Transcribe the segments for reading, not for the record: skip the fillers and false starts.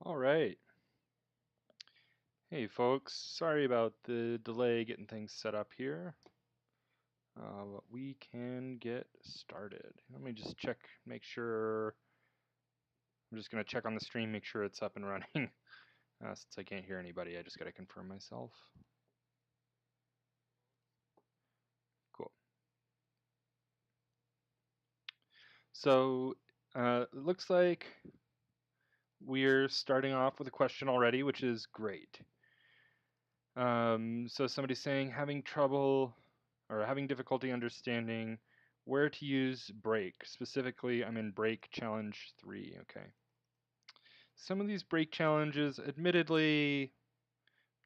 All right. Hey folks, sorry about the delay getting things set up here. But we can get started. Let me just check, make sure. I'm just going to check on the stream, make sure it's up and running. Since I can't hear anybody, I just got to confirm myself. Cool. So it looks like we're starting off with a question already, which is great. So somebody's saying having trouble or having difficulty understanding where to use break. Specifically, I'm in break challenge 3. Okay. Some of these break challenges, admittedly,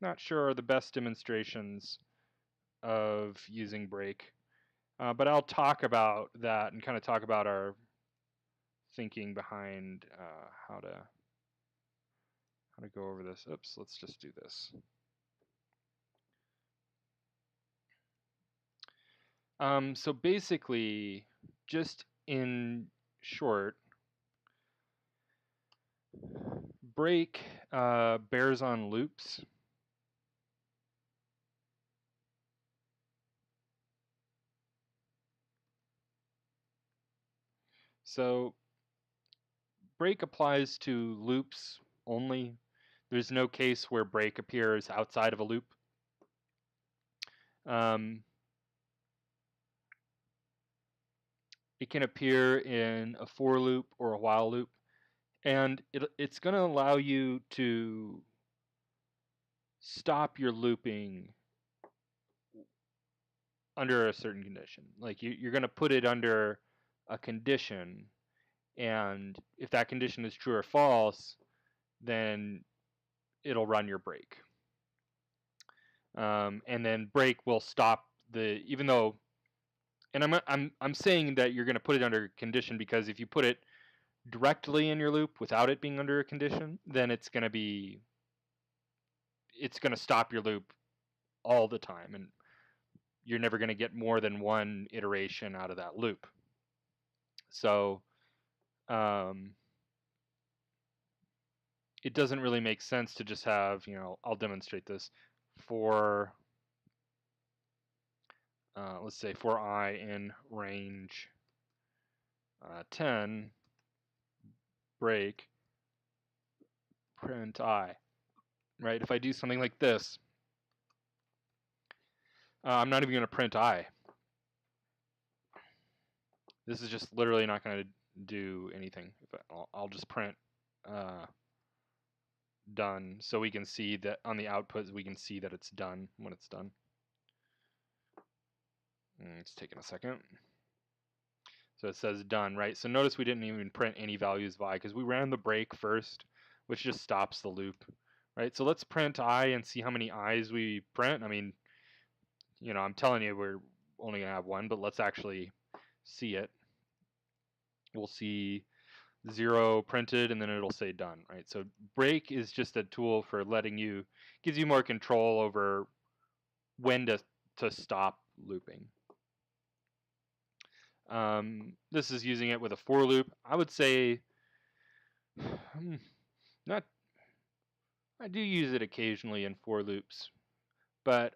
not sure are the best demonstrations of using break, but I'll talk about that and kind of talk about our thinking behind how to go over this. Oops, let's just do this. So basically, just in short, break bears on loops. So break applies to loops only. There's no case where break appears outside of a loop. It can appear in a for loop or a while loop, and it's going to allow you to stop your looping under a certain condition. Like you're going to put it under a condition, and if that condition is true or false, then it'll run your break. And then break will stop even though, and I'm saying that you're going to put it under a condition because if you put it directly in your loop without it being under a condition, then it's going to stop your loop all the time, and you're never going to get more than one iteration out of that loop. So it doesn't really make sense to just have, I'll demonstrate this for, let's say for I in range 10, break, print I, right? If I do something like this, I'm not even going to print I. This is just literally not going to do anything. I'll just print done, so we can see that on the output we can see that it's done when it's done. It's taking a second. So it says done, right? So notice we didn't even print any values of I because we ran the break first, which just stops the loop, right? So let's print I and see how many I's we print. I mean, I'm telling you we're only going to have one, but let's actually see it. We'll see 0 printed, and then it'll say done, right? So break is just a tool for gives you more control over when to stop looping. This is using it with a for loop. I would say I do use it occasionally in for loops, but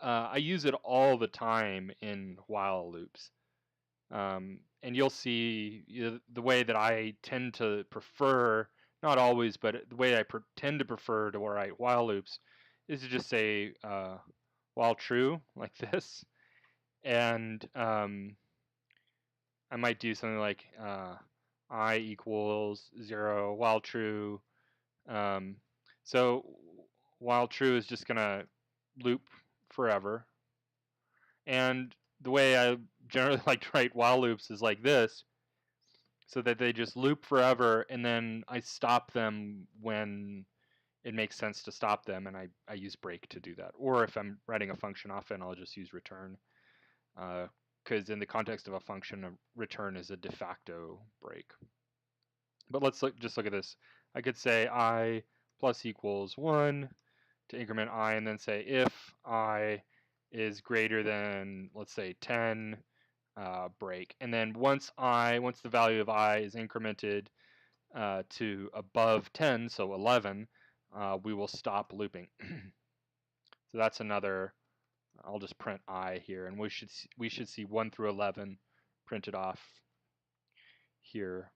I use it all the time in while loops. And you'll see the way that I tend to prefer, not always, but the way I tend to prefer to write while loops is to just say while true, like this. And I might do something like I equals 0 while true. So while true is just going to loop forever. And the way I generally like to write while loops is like this, so that they just loop forever, and then I stop them when it makes sense to stop them, and I use break to do that. Or if I'm writing a function, often I'll just use return, because in the context of a function, a return is a de facto break. But let's just look at this. I could say I plus equals 1 to increment I, and then say if I is greater than, let's say, 10, break. And then once the value of I is incremented to above 10, so 11, we will stop looping. So that's another. I'll just print I here, and we should see 1 through 11 printed off here.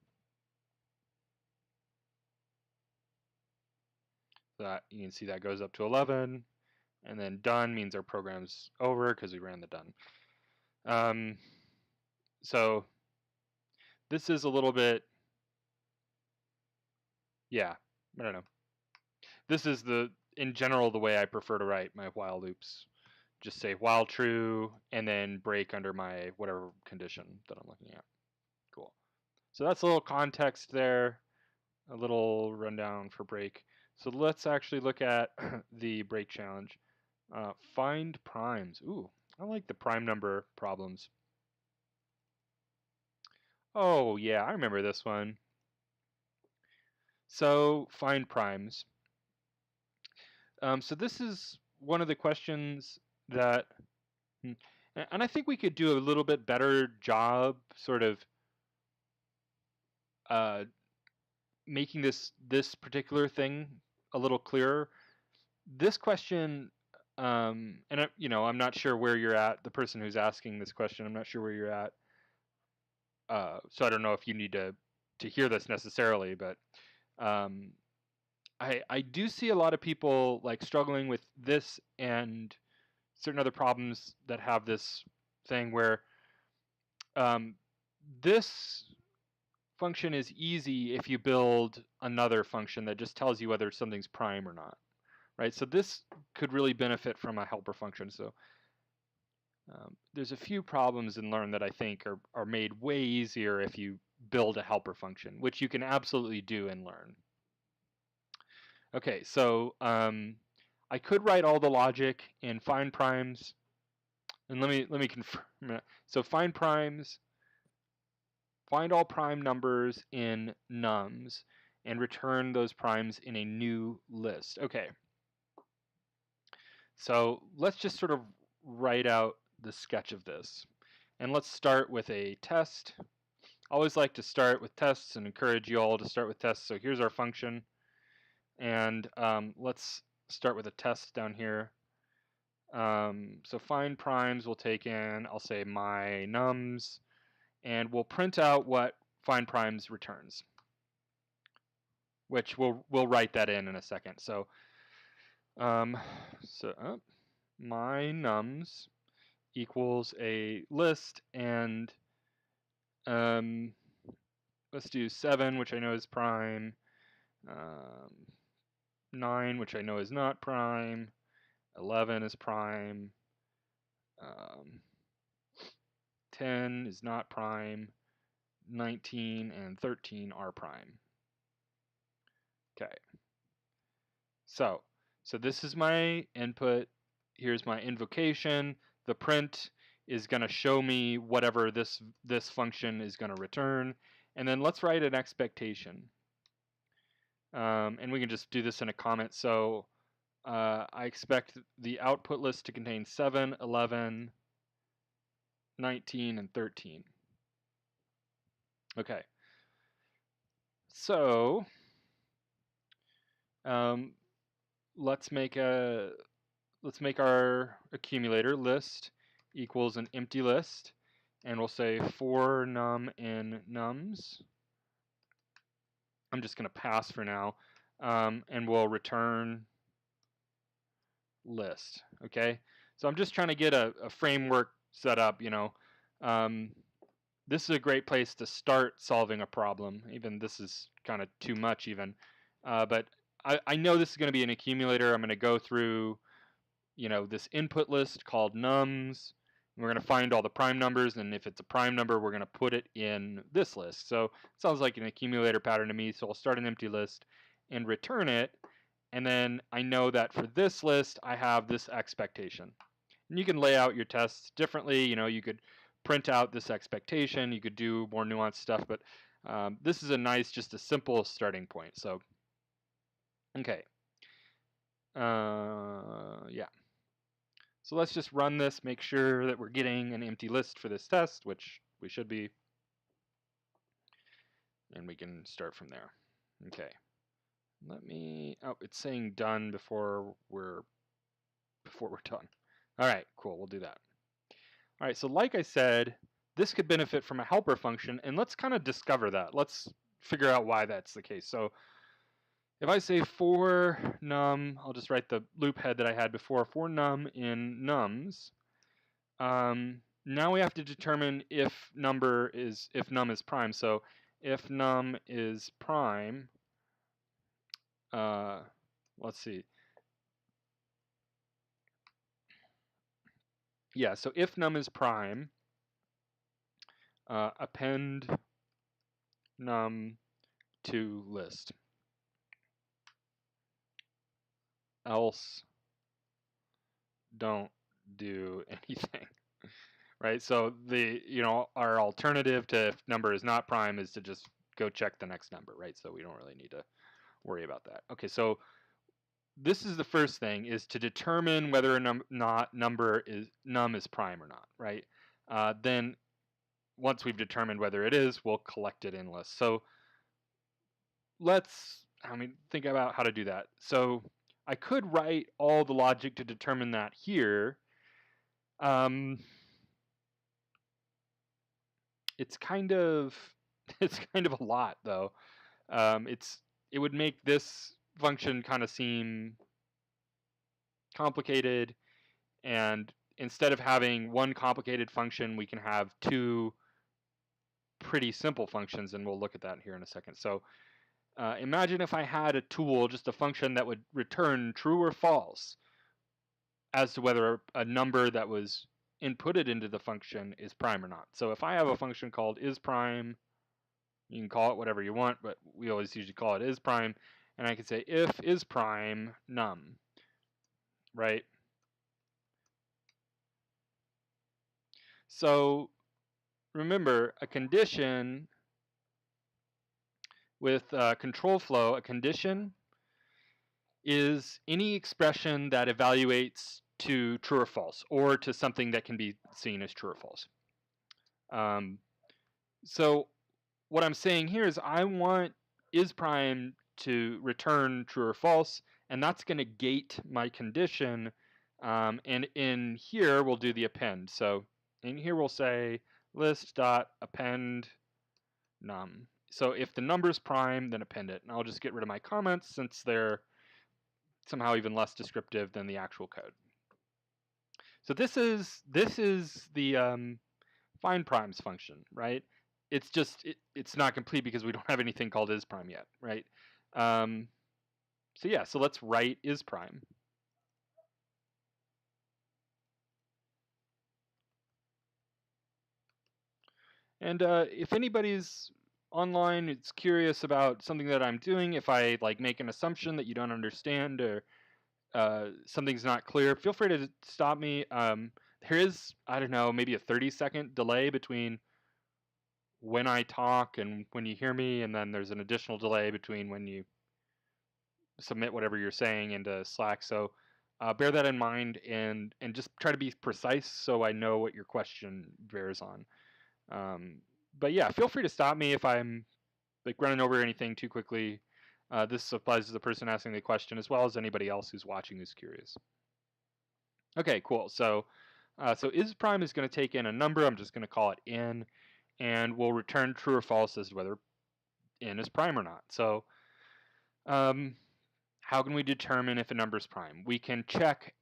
So that you can see that goes up to 11, and then done means our program's over because we ran the done. So this is a little bit, yeah, I don't know. This is in general the way I prefer to write my while loops. Just say while true and then break under my whatever condition that I'm looking at. Cool. So that's a little context there, a little rundown for break. So let's actually look at the break challenge. Find primes. Ooh, I like the prime number problems. Oh yeah, I remember this one. So find primes. So this is one of the questions that, and I think we could do a little bit better job sort of making this particular thing a little clearer. This question, and I'm not sure where you're at. The person who's asking this question, I'm not sure where you're at. So I don't know if you need to hear this necessarily, but I do see a lot of people like struggling with this and certain other problems that have this thing where this function is easy if you build another function that just tells you whether something's prime or not, right? So this could really benefit from a helper function. So there's a few problems in Learn that I think are made way easier if you build a helper function, which you can absolutely do in Learn. Okay, so I could write all the logic in find primes, and let me confirm that. So find primes, find all prime numbers in nums, and return those primes in a new list. Okay. So let's just sort of write out the sketch of this. And let's start with a test. I always like to start with tests and encourage you all to start with tests. So here's our function. And let's start with a test down here. So find primes will take in, I'll say my nums, and we'll print out what find primes returns, which we'll write that in a second. So my nums equals a list, and let's do 7, which I know is prime, 9, which I know is not prime, 11 is prime, 10 is not prime, 19 and 13 are prime. Okay. So this is my input. Here's my invocation. The print is going to show me whatever this function is going to return. And then let's write an expectation. And we can just do this in a comment. So I expect the output list to contain 7, 11, 19, and 13. Okay. So let's make our accumulator list equals an empty list, and we'll say for num in nums. I'm just going to pass for now, and we'll return list. Okay, so I'm just trying to get a framework set up. This is a great place to start solving a problem. Even this is kind of too much even, but I know this is going to be an accumulator. I'm going to go through this input list called nums. We're going to find all the prime numbers, and if it's a prime number, we're going to put it in this list. So it sounds like an accumulator pattern to me. So I'll start an empty list and return it, and then I know that for this list, I have this expectation. And you can lay out your tests differently. You could print out this expectation. You could do more nuanced stuff, but this is just a simple starting point. So, okay. Yeah. So let's just run this, make sure that we're getting an empty list for this test, which we should be. And we can start from there. Okay. Let me, oh, it's saying done before we're done. All right, cool, we'll do that. All right, so like I said, this could benefit from a helper function, and let's kind of discover that. Let's figure out why that's the case. So if I say for num, I'll just write the loop head that I had before, for num in nums. Now we have to determine if num is prime. So if num is prime, let's see. Yeah, so if num is prime, append num to list. Else don't do anything. Right? So our alternative to if number is not prime is to just go check the next number, right? So we don't really need to worry about that. Okay, so this is the first thing, is to determine whether or not num is prime or not, right? Then once we've determined whether it is, we'll collect it in list. So let's think about how to do that. So I could write all the logic to determine that here. It's kind of a lot though. It would make this function kind of seem complicated, and instead of having one complicated function, we can have two pretty simple functions, and we'll look at that here in a second. So imagine if I had a tool, just a function that would return true or false as to whether a number that was inputted into the function is prime or not. So if I have a function called isPrime, you can call it whatever you want, but we always usually call it isPrime, and I can say if isPrime num, right? So remember, a condition with control flow, a condition is any expression that evaluates to true or false, or to something that can be seen as true or false. So what I'm saying here is I want isPrime to return true or false, and that's going to gate my condition. And in here, we'll do the append. So in here, we'll say list.append num. So if the number's prime, then append it. And I'll just get rid of my comments since they're somehow even less descriptive than the actual code. So this is the find primes function, right? It's just it's not complete because we don't have anything called isPrime yet, right? So yeah, so let's write isPrime. And if anybody's online, it's curious about something that I'm doing, if I make an assumption that you don't understand, or something's not clear, feel free to stop me. There is, I don't know, maybe a 30-second delay between when I talk and when you hear me, and then there's an additional delay between when you submit whatever you're saying into Slack. So bear that in mind, and just try to be precise so I know what your question bears on. But yeah, feel free to stop me if I'm running over anything too quickly. This applies to the person asking the question as well as anybody else who's watching who's curious. Okay, cool. So isPrime is going to take in a number. I'm just going to call it n, and we'll return true or false as to whether n is prime or not. So how can we determine if a number is prime? We can check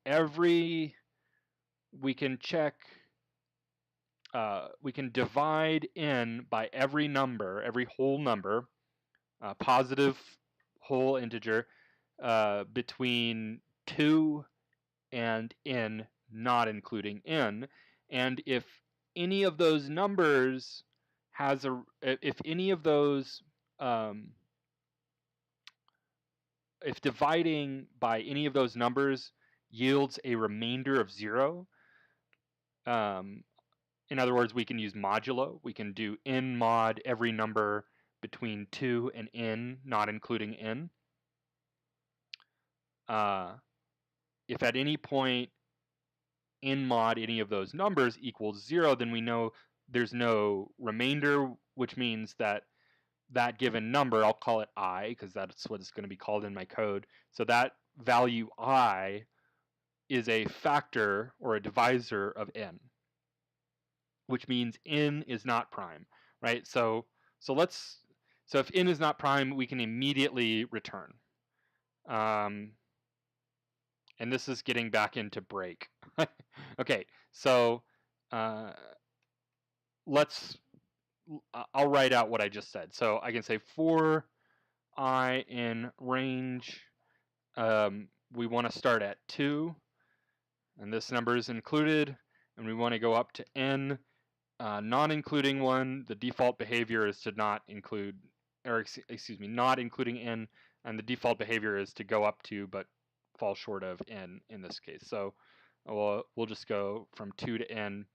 we can divide n by every number, every whole number, positive whole integer, between 2 and n, not including n. And if any of those numbers has a, if any of those, if dividing by any of those numbers yields a remainder of 0, in other words, we can use modulo. We can do n mod every number between 2 and n, not including n. If at any point n mod any of those numbers equals 0, then we know there's no remainder, which means that that given number, I'll call it I because that's what it's going to be called in my code. So that value I is a factor or a divisor of n, which means n is not prime, right? So if n is not prime, we can immediately return. And this is getting back into break. Okay, so I'll write out what I just said. So I can say for I in range, we want to start at 2, and this number is included, and we want to go up to n, not including 1. The default behavior is to not include, or excuse me, not including n, and the default behavior is to go up to but fall short of n in this case. So we'll just go from 2 to n.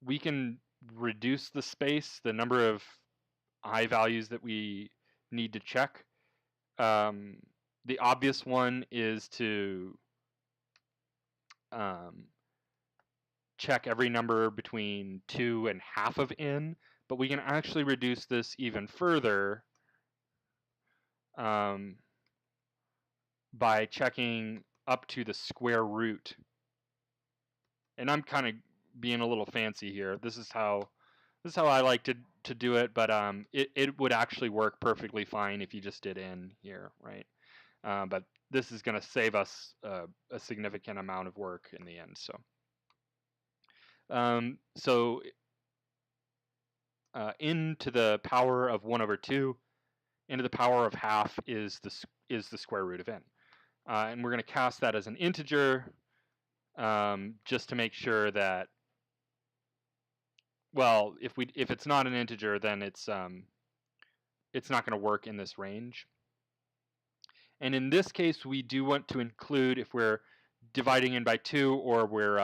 We can reduce the space, the number of I values that we need to check. The obvious one is to check every number between 2 and half of n, but we can actually reduce this even further by checking up to the square root. And I'm kind of being a little fancy here. This is how I like to do it, but it would actually work perfectly fine if you just did n here, right? But this is going to save us a significant amount of work in the end. So n to the power of 1 over 2, n to the power of half is the square root of n, and we're going to cast that as an integer, just to make sure that, well, if it's not an integer, then it's not going to work in this range. And in this case, we do want to include, if we're dividing n by 2 or we're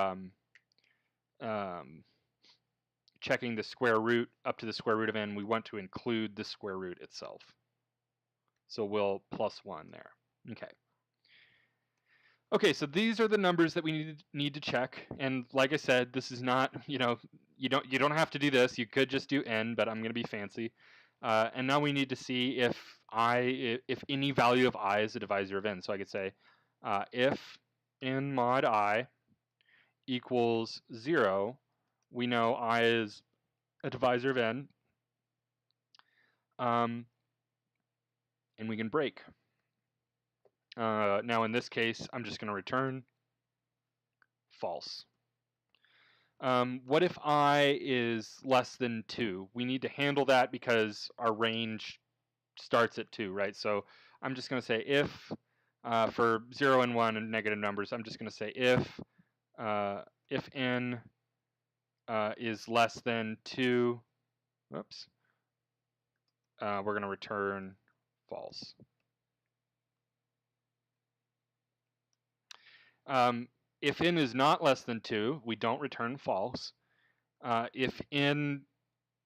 checking the square root up to the square root of n, we want to include the square root itself. So we'll plus 1 there. Okay. Okay, so these are the numbers that we need to check. And like I said, this is not, you don't have to do this. You could just do n, but I'm going to be fancy. And now we need to see if any value of I is a divisor of n. So I could say if n mod I equals 0, we know I is a divisor of n, and we can break. Now in this case, I'm just going to return false. What if I is less than 2? We need to handle that because our range starts at 2, right? So I'm just going to say if, for 0 and 1 and negative numbers, I'm just going to say if n is less than 2, whoops, we're going to return false. If n is not less than 2, we don't return false. If n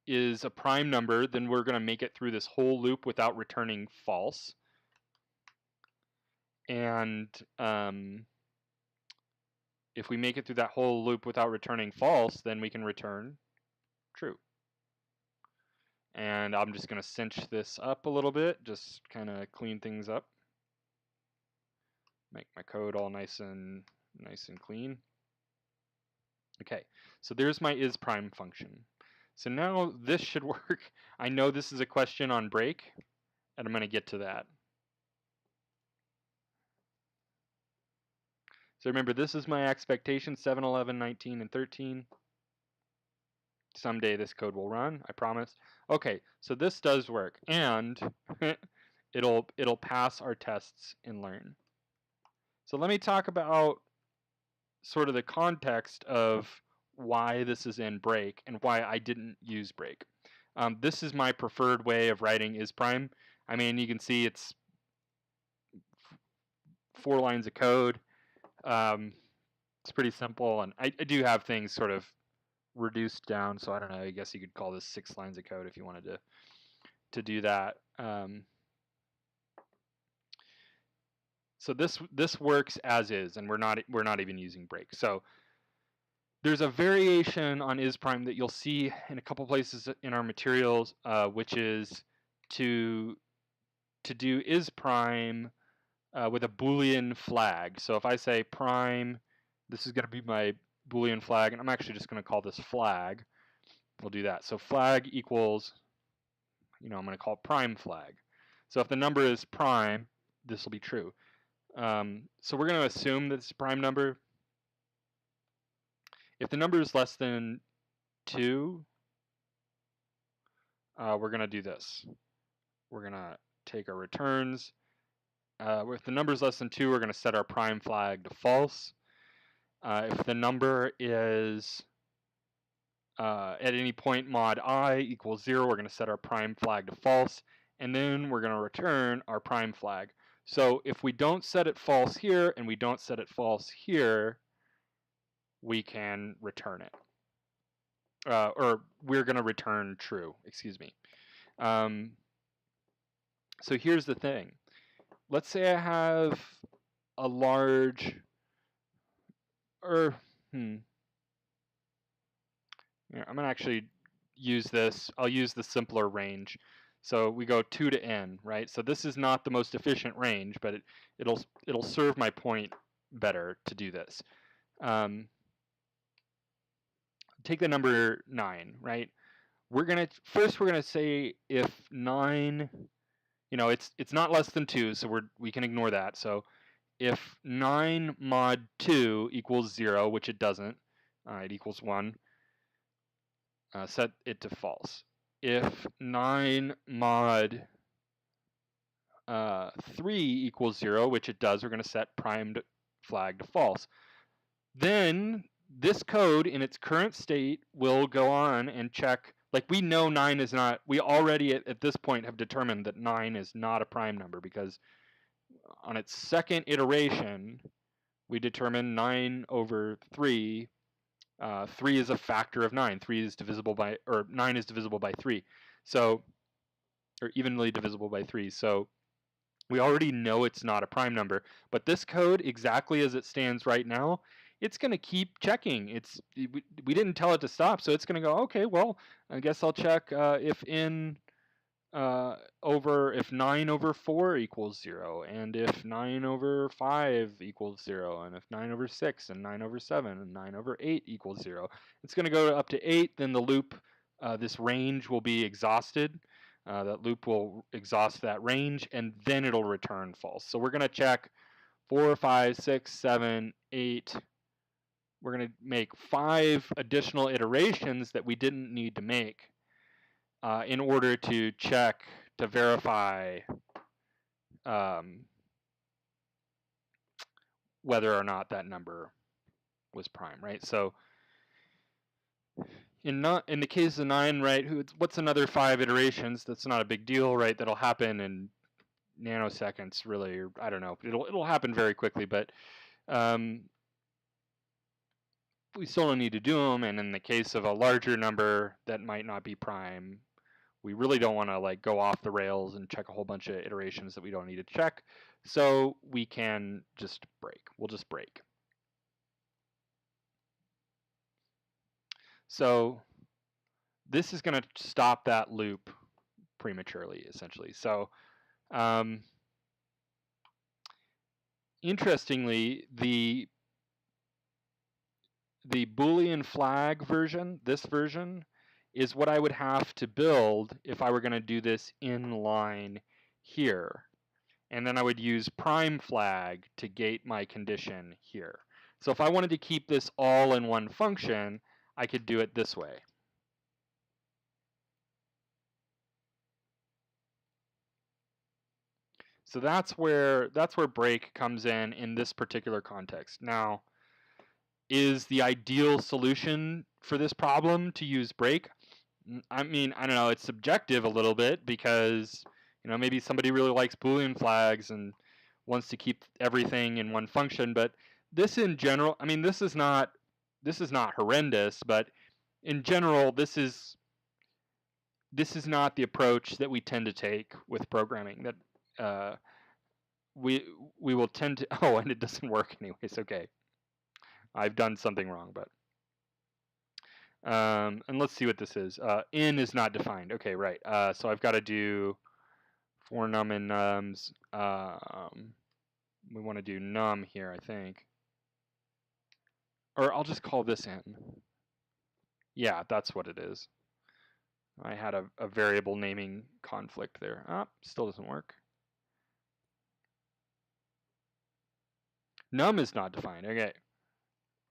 is a prime number, then we're going to make it through this whole loop without returning false. And if we make it through that whole loop without returning false, then we can return true. And I'm just going to cinch this up a little bit, just kind of clean things up. Make my code all nice and clean. Okay, so there's my isPrime function. So now this should work. I know this is a question on break, and I'm going to get to that. So remember, this is my expectation, 7, 11, 19, and 13. Someday this code will run, I promise. Okay, so this does work, and it'll pass our tests in Learn. So let me talk about sort of the context of why this is in break and why I didn't use break. This is my preferred way of writing isPrime. I mean, you can see it's 4 lines of code. It's pretty simple, and I do have things sort of reduced down, so I don't know, I guess you could call this 6 lines of code if you wanted to do that. So this works as is, and we're not even using break. So There's a variation on isPrime that you'll see in a couple places in our materials, which is to do isPrime with a Boolean flag. So if I say prime, this is going to be my Boolean flag, and I'm actually just going to call this flag. We'll do that. So flag equals, I'm going to call it prime flag. So if the number is prime, this will be true. So we're going to assume that it's a prime number. If the number is less than 2, we're going to do this. We're going to take our returns. If the number is less than 2, we're going to set our prime flag to false. If the number is at any point mod I equals 0, we're going to set our prime flag to false, and then we're going to return our prime flag. So if we don't set it false here and we don't set it false here, we can return it. Or we're going to return true, excuse me. So here's the thing. Let's say I have a large, I'm going to actually use this. I'll use the simpler range. So we go 2 to n, right? So this is not the most efficient range, but it'll serve my point better to do this. Take the number 9, right? We're gonna say if 9, it's not less than 2, so we can ignore that. So if 9 mod 2 equals 0, which it doesn't, it equals 1. Set it to false. If 9 mod 3 equals 0, which it does, we're going to set primed flag to false. Then this code in its current state will go on and check, like we know 9 is not, we already at this point have determined that 9 is not a prime number because on its second iteration, we determined 9 over 3. 3 is a factor of 9. 9 is divisible by 3. So, or evenly divisible by 3. So we already know it's not a prime number. But this code, exactly as it stands right now, it's going to keep checking. We didn't tell it to stop, so it's going to go, okay, well, I guess I'll check if 9 over 4 equals 0, and if 9 over 5 equals 0, and if 9 over 6, and 9 over 7, and 9 over 8 equals 0. It's going to go up to 8, then the loop, this range will be exhausted. That loop will exhaust that range, and then it'll return false. So we're going to check 4, 5, 6, 7, 8. We're going to make 5 additional iterations that we didn't need to make. In order to check, to verify whether or not that number was prime, right? So in the case of 9, right, what's another 5 iterations? That's not a big deal, right? That'll happen in nanoseconds, really, or I don't know. It'll happen very quickly, but we still don't need to do them. And in the case of a larger number that might not be prime, we really don't want to go off the rails and check a whole bunch of iterations that we don't need to check. So we can just break. We'll just break. So this is going to stop that loop prematurely, essentially. So interestingly, the Boolean flag version, this version, is what I would have to build if I were going to do this inline here. And then I would use prime flag to gate my condition here. So if I wanted to keep this all in one function, I could do it this way. So that's where break comes in this particular context. Now, is the ideal solution for this problem to use break? I mean, I don't know, it's subjective a little bit because, maybe somebody really likes Boolean flags and wants to keep everything in one function, but this in general, I mean, this is not horrendous, but in general, this is not the approach that we tend to take with programming. That we will tend to, and it doesn't work anyways, okay. I've done something wrong, but And let's see what this is. In is not defined. Okay, right. So I've got to do for num and nums. We want to do num here, I think. Or I'll just call this in. Yeah, that's what it is. I had a variable naming conflict there. Still doesn't work. Num is not defined. Okay.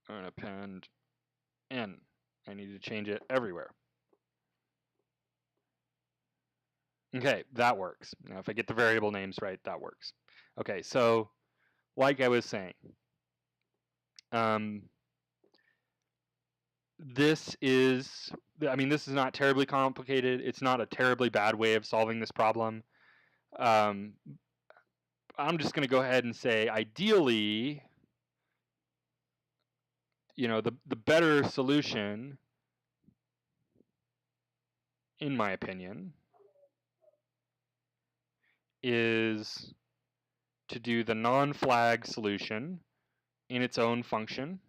I'm going to append n. I need to change it everywhere. Okay, that works. Now, if I get the variable names right, that works. Okay, so like I was saying, this is, this is not terribly complicated. It's not a terribly bad way of solving this problem. I'm just going to go ahead and say, ideally, the better solution, in my opinion, is to do the non-flag solution in its own function.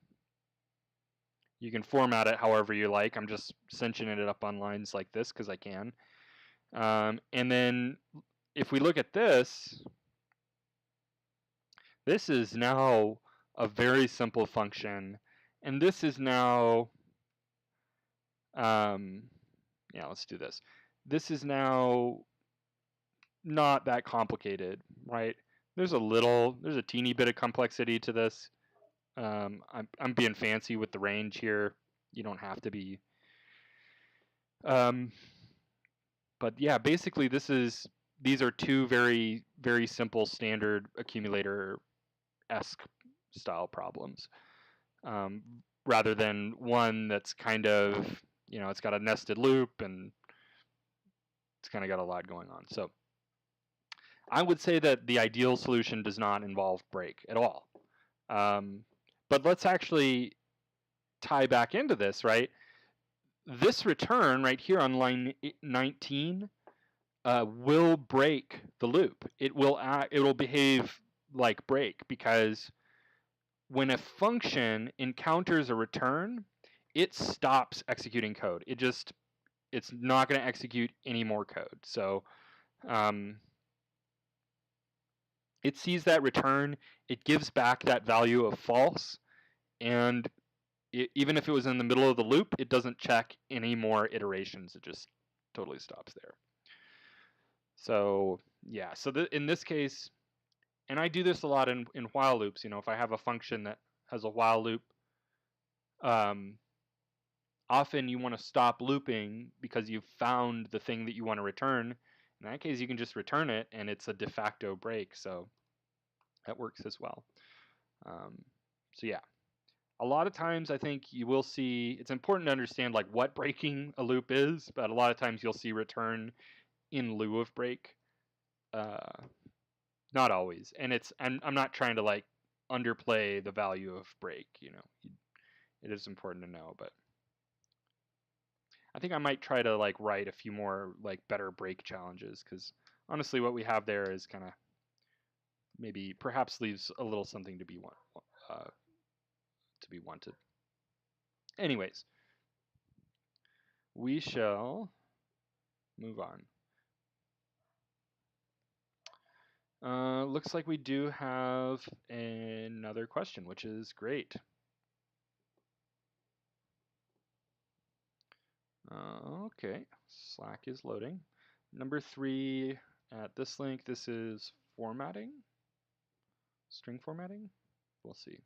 You can format it however you like. I'm just cinching it up on lines like this because I can. And then if we look at this, this is now a very simple function. And this is now, yeah, let's do this. This is now not that complicated, right? There's a teeny bit of complexity to this. I'm being fancy with the range here. You don't have to be. But yeah, basically these are two very, very simple standard accumulator-esque style problems, rather than one that's kind of, it's got a nested loop and it's kind of got a lot going on. So I would say that the ideal solution does not involve break at all. But let's actually tie back into this, right? This return right here on line 19 will break the loop. It will behave like break, because when a function encounters a return, it stops executing code. It's not going to execute any more code. So it sees that return, it gives back that value of false, and even if it was in the middle of the loop, it doesn't check any more iterations. It just totally stops there. So yeah, so in this case, and I do this a lot in while loops, if I have a function that has a while loop, often you want to stop looping because you've found the thing that you want to return. In that case, you can just return it, and it's a de facto break, so that works as well. So yeah, a lot of times I think you will see, it's important to understand like what breaking a loop is, but a lot of times you'll see return in lieu of break. Not always, and I'm not trying to like underplay the value of break. It is important to know, but I think I might try to like write a few more like better break challenges, because honestly, what we have there is kind of perhaps leaves a little something to be wanted. Anyways, we shall move on. Looks like we do have another question, which is great. Okay, Slack is loading. Number 3 at this link, this is formatting, string formatting. We'll see.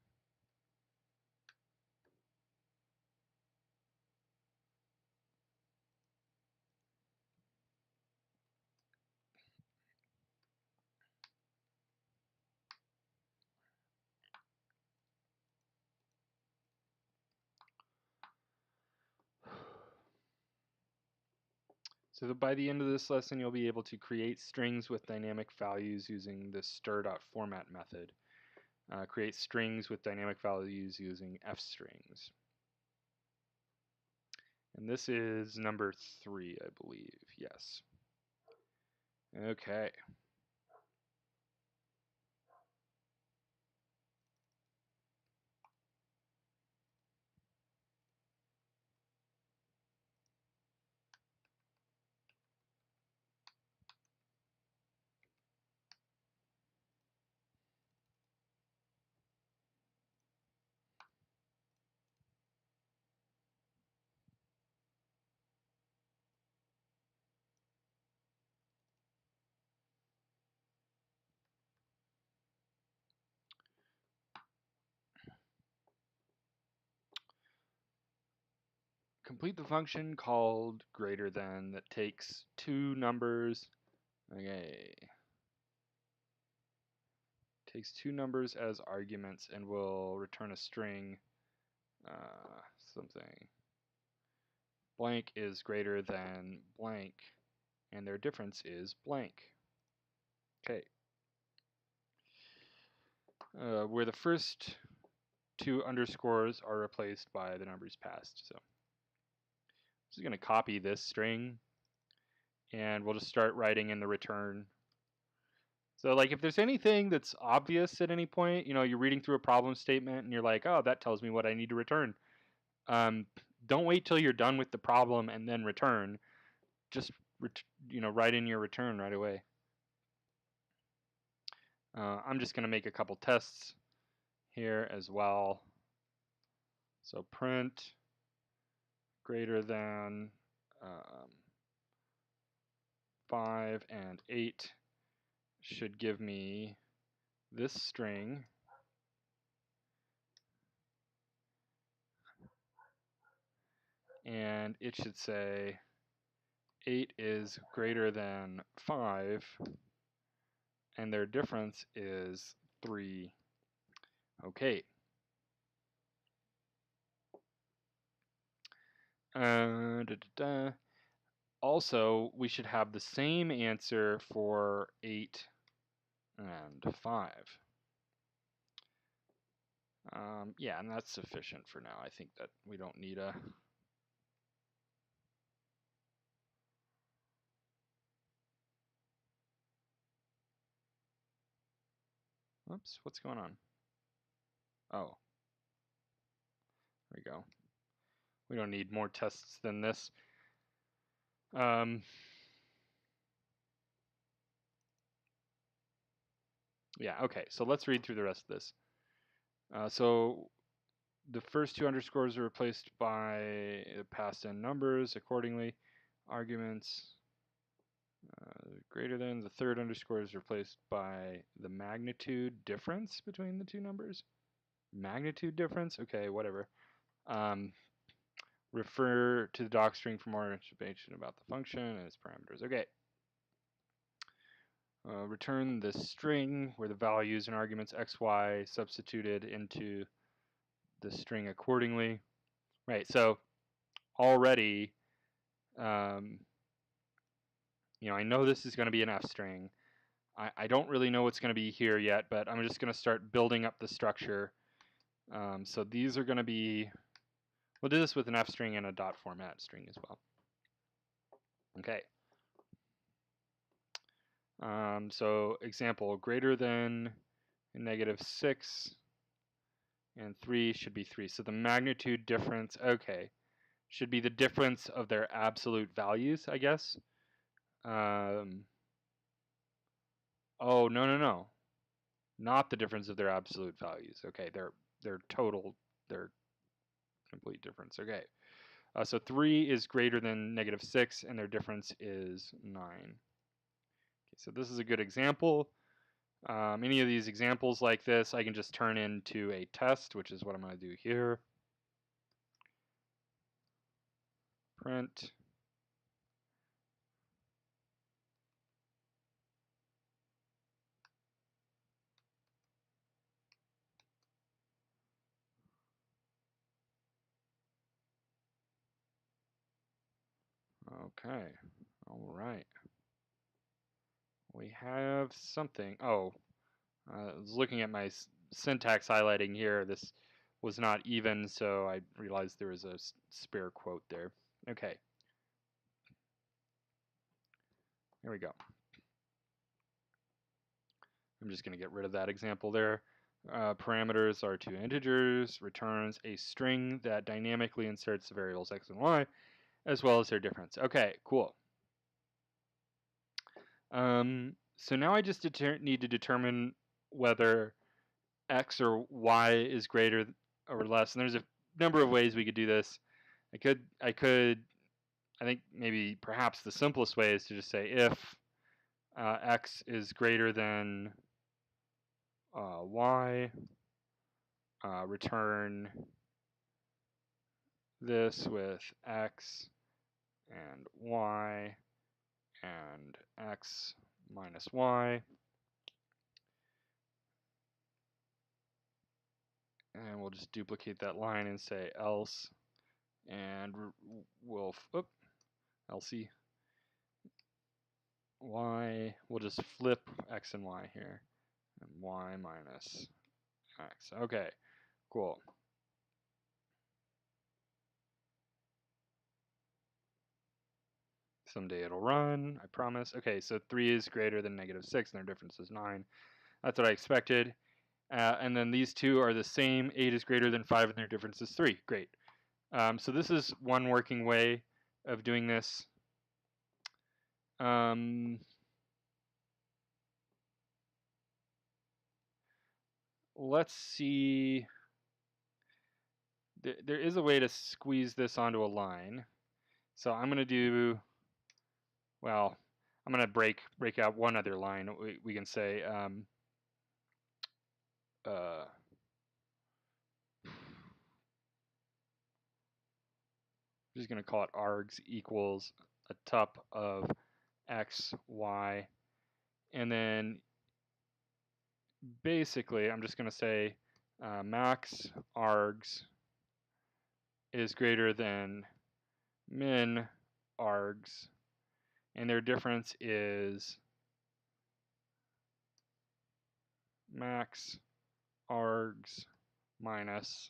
So by the end of this lesson, you'll be able to create strings with dynamic values using the stir.format method. Create strings with dynamic values using fstrings. And this is number 3, I believe. Yes. Okay. complete the function called greater than that takes two numbers. Okay. Takes two numbers as arguments and will return a string something. Blank is greater than blank, and their difference is blank. Okay. Where the first two underscores are replaced by the numbers passed. So I'm just going to copy this string, and we'll just start writing in the return. So like if there's anything that's obvious at any point, you know, you're reading through a problem statement and you're like, oh, that tells me what I need to return. Don't wait till you're done with the problem and then return. Just write in your return right away. I'm just going to make a couple tests here as well. So print greater than 5 and 8 should give me this string. And it should say 8 is greater than 5, and their difference is 3. Okay. Also, we should have the same answer for 8 and 5. Yeah, and that's sufficient for now. I think that we don't need a... Oops, what's going on? Oh. There we go. We don't need more tests than this. Yeah, okay, so let's read through the rest of this. So the first two underscores are replaced by passed in numbers accordingly. Arguments greater than. The third underscore is replaced by the magnitude difference between the two numbers. Magnitude difference? Okay, whatever. Refer to the doc string for more information about the function and its parameters. Okay. Return the string where the values and arguments x, y substituted into the string accordingly. Right, so already, I know this is going to be an f string. I don't really know what's going to be here yet, but I'm just going to start building up the structure. So these are going to be, we'll do this with an f string and a dot format string as well. Okay. So example, greater than -6 and 3 should be 3. So the magnitude difference, okay, should be the difference of their absolute values, I guess. Oh, no. Not the difference of their absolute values. Okay, their total, their complete difference. Okay. So 3 is greater than -6, and their difference is 9. Okay, so this is a good example. Any of these examples like this, I can just turn into a test, which is what I'm going to do here. Print. Okay, all right. We have something. Oh, I was looking at my syntax highlighting here. This was not even, so I realized there was a spare quote there. Okay. Here we go. I'm just going to get rid of that example there. Parameters are two integers, returns a string that dynamically inserts the variables x and y, as well as their difference. Okay, cool. So now I just need to determine whether x or y is greater or less. And there's a number of ways we could do this. I think maybe perhaps the simplest way is to just say if x is greater than y, return this with x and y and x minus y. And we'll just duplicate that line and say else, and we'll LC y, we'll just flip x and y here, and y minus x. Okay, cool. Someday it'll run, I promise. Okay, so 3 is greater than -6, and their difference is 9. That's what I expected. And then these two are the same. 8 is greater than 5, and their difference is 3. Great. So this is one working way of doing this. Let's see. There is a way to squeeze this onto a line. So I'm going to do, well, I'm going to break out one other line. We can say, I'm just going to call it args equals a tup of x, y, and then basically I'm just going to say max args is greater than min args, and their difference is max args minus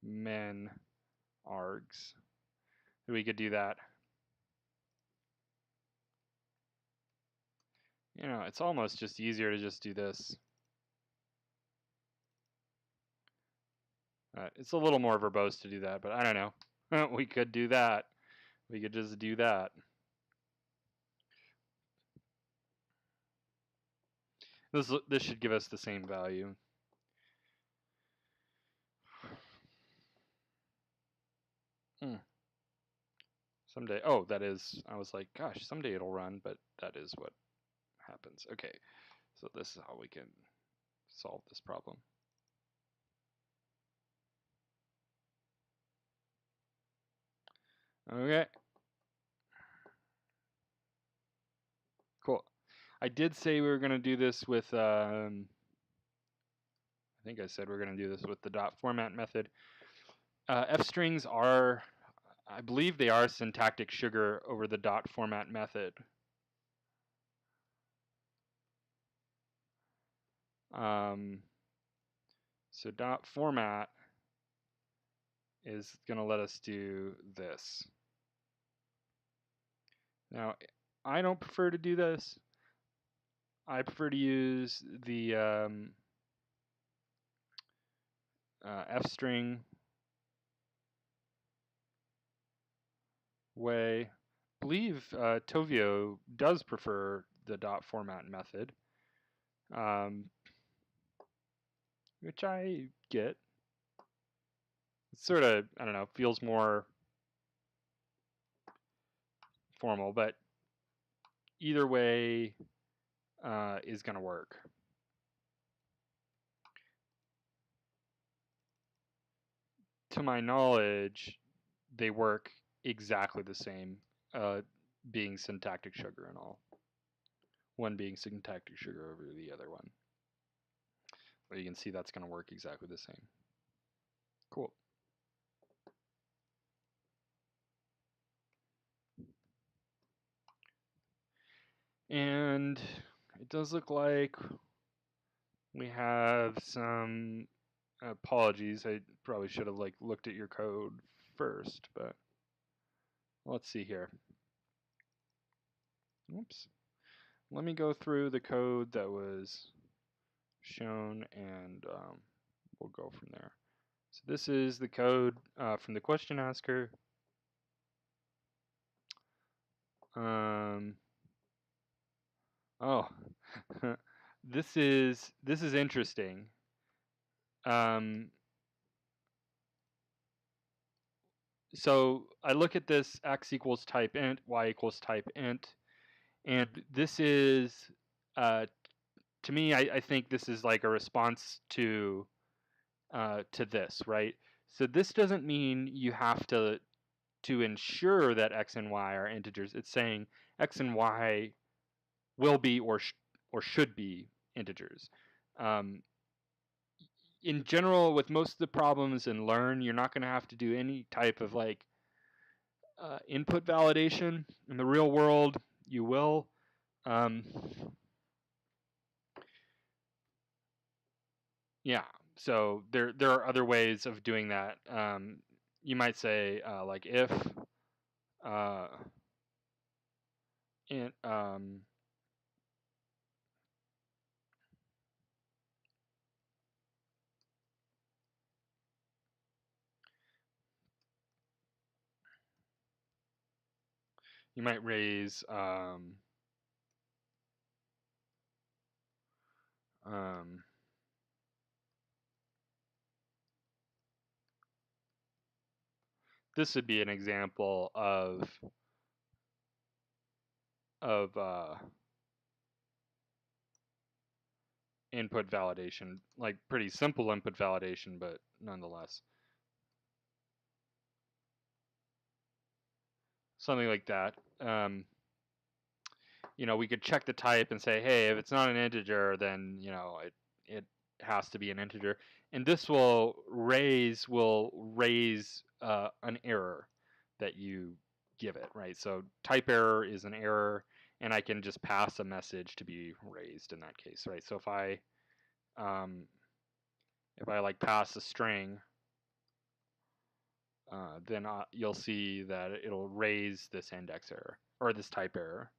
min args. We could do that. You know, it's almost just easier to just do this. It's a little more verbose to do that, but I don't know. We could do that. We could just do that. This should give us the same value. Someday, oh, that is, I was like, gosh, someday it'll run, but that is what happens. Okay, so this is how we can solve this problem. Okay. Cool. I did say we were going to do this with, I think I said we're going to do this with the dot format method. F-strings are, I believe they are syntactic sugar over the dot format method. So dot format is going to let us do this. Now, I don't prefer to do this. I prefer to use the F-string way. I believe Tovio does prefer the dot format method, which I get. It's sort of, I don't know, feels more formal, but either way is going to work. To my knowledge, they work exactly the same, being syntactic sugar and all. One being syntactic sugar over the other one. But you can see that's going to work exactly the same. Cool. And it does look like we have some apologies. I probably should have looked at your code first, but let's see here. Oops. Let me go through the code that was shown, and we'll go from there. So this is the code from the question asker. Oh, this is interesting. So I look at this x equals type int, y equals type int, and this is, to me, I think this is like a response to this, right? So this doesn't mean you have to ensure that x and y are integers. It's saying x and y will be or should be integers. In general, with most of the problems in Learn, you're not going to have to do any type of like input validation. In the real world, you will. Yeah, so there are other ways of doing that. You might say like if in you might raise this would be an example of input validation, like pretty simple input validation, but nonetheless. Something like that. You know, we could check the type and say, hey, if it's not an integer, then, you know, it has to be an integer. And this will raise an error that you give it, right? So type error is an error, and I can just pass a message to be raised in that case, right? So if I like pass a string, then you'll see that it'll raise this index error or this type error.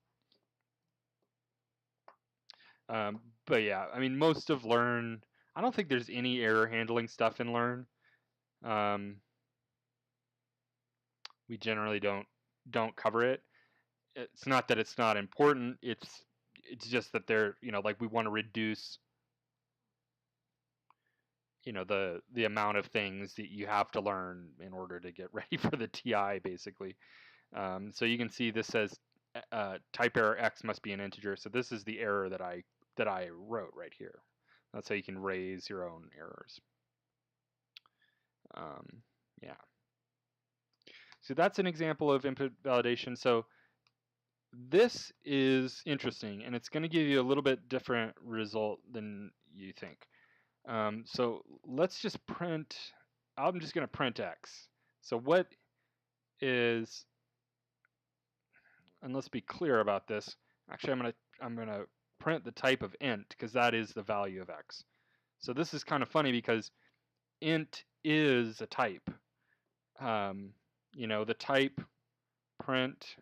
But yeah, I mean, most of Learn, I don't think there's any error handling stuff in Learn. We generally don't cover it. It's not that it's not important. It's just that they're, you know, like we want to reduce, you know, the amount of things that you have to learn in order to get ready for the TI, basically. So you can see this says type error x must be an integer. So this is the error that I wrote right here. That's how you can raise your own errors. Yeah. So that's an example of input validation. So this is interesting, and it's going to give you a little bit different result than you think. So let's just print. I'm just going to print x. So what is, and let's be clear about this. Actually, I'm gonna print the type of int because that is the value of x. So this is kind of funny because int is a type. You know, the type print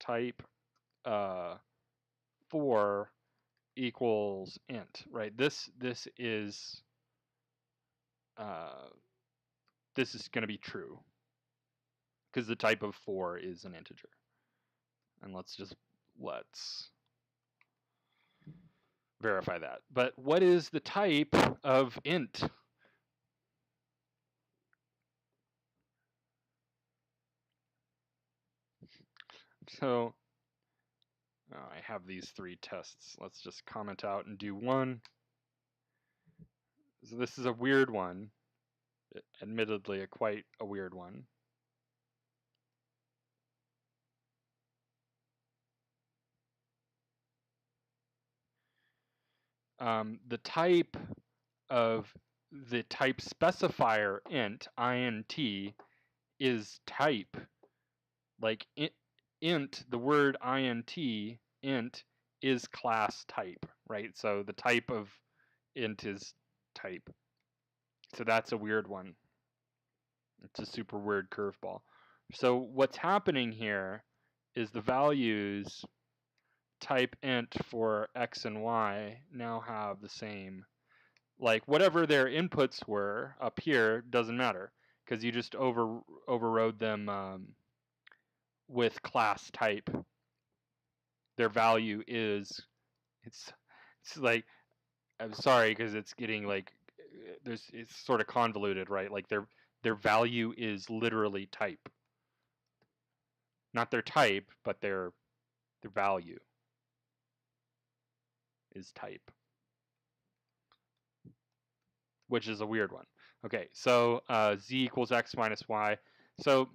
type 4 equals int, right? This is going to be true because the type of 4 is an integer. And let's verify that. But what is the type of int? So I have these 3 tests. Let's just comment out and do one. So this is a weird one, admittedly quite a weird one. The type of the type specifier int is type. Like int, the word int is class type, right? So the type of int is type. So that's a weird one. It's a super weird curveball. So what's happening here is the values type int for x and y now have the same, like whatever their inputs were up here doesn't matter because you just overrode them with class type. Their value is, it's like, I'm sorry because it's getting like it's sort of convoluted, right? Like their value is literally type, not their type, but their value is type, which is a weird one. Okay, so z equals x minus y. So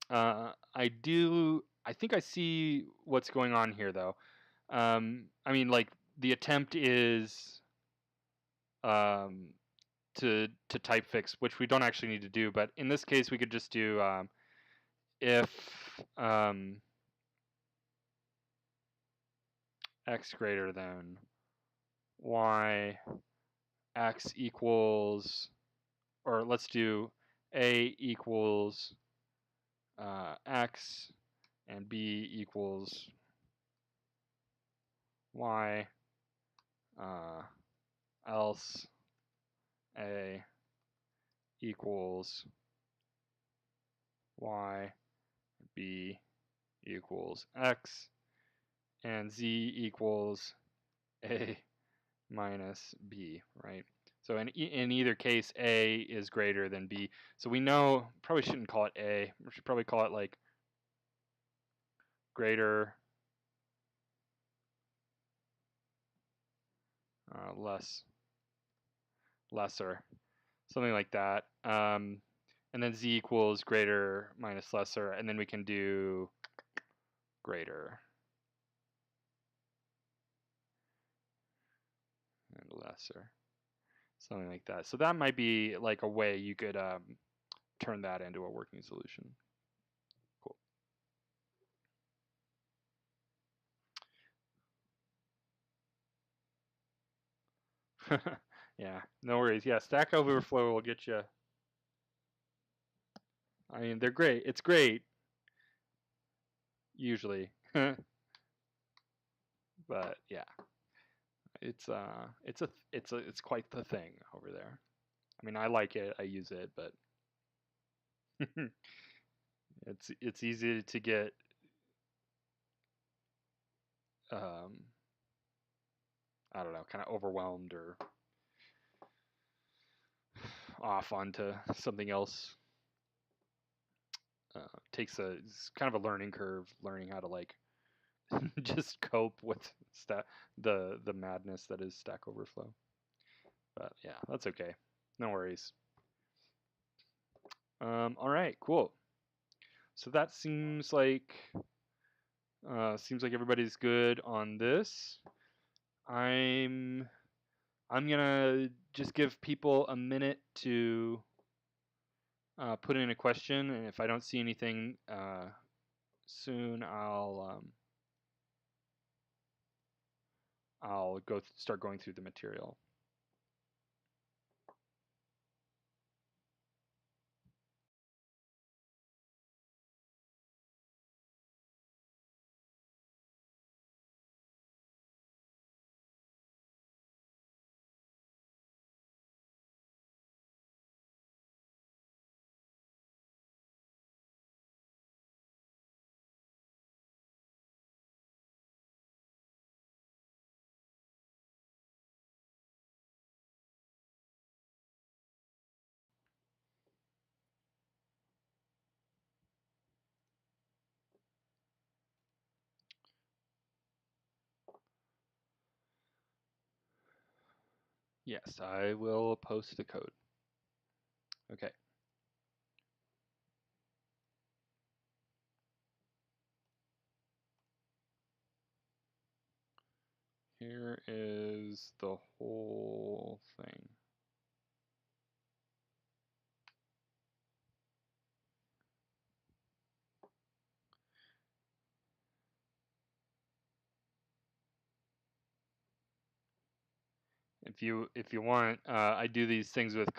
I think I see what's going on here though. I mean, like the attempt is to type fix, which we don't actually need to do, but in this case we could just do if x greater than y, x equals, or let's do a equals x and b equals y, else a equals y, b equals x, and z equals a minus b, right? So in either case, a is greater than b. So we know, probably shouldn't call it a. We should probably call it like greater, lesser, something like that. And then z equals greater minus lesser, and then we can do greater and lesser, something like that. So that might be like a way you could turn that into a working solution. Cool. Yeah, no worries. Yeah, Stack Overflow will get you. I mean, they're great. It's great usually, but yeah, it's quite the thing over there. I mean, I like it. I use it, but it's easy to get I don't know, kind of overwhelmed or off onto something else. It's kind of a learning curve, learning how to like just cope with the madness that is Stack Overflow. But yeah, that's okay. No worries. All right, cool. So that seems like everybody's good on this. I'm gonna just give people a minute to put in a question, and if I don't see anything soon, I'll start going through the material. Yes, I will post the code. Okay. Here is the whole thing. If you want, I do these things with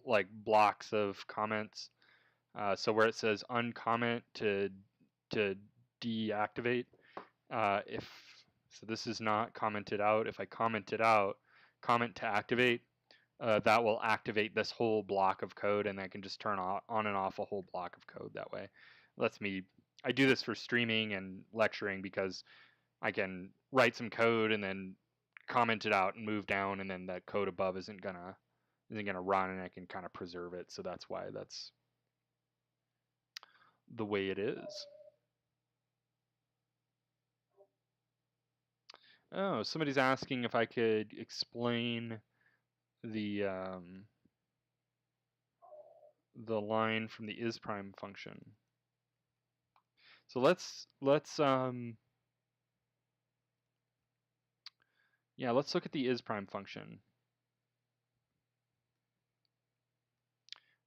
like blocks of comments. So where it says uncomment to deactivate, if so, this is not commented out. If I comment it out, comment to activate, that will activate this whole block of code, and I can just turn on and off a whole block of code that way. Lets me. I do this for streaming and lecturing because I can write some code and then comment it out and move down, and then that code above isn't gonna run, and I can kind of preserve it. So that's why that's the way it is. Oh, somebody's asking if I could explain the line from the isPrime function. So let's look at the isPrime function.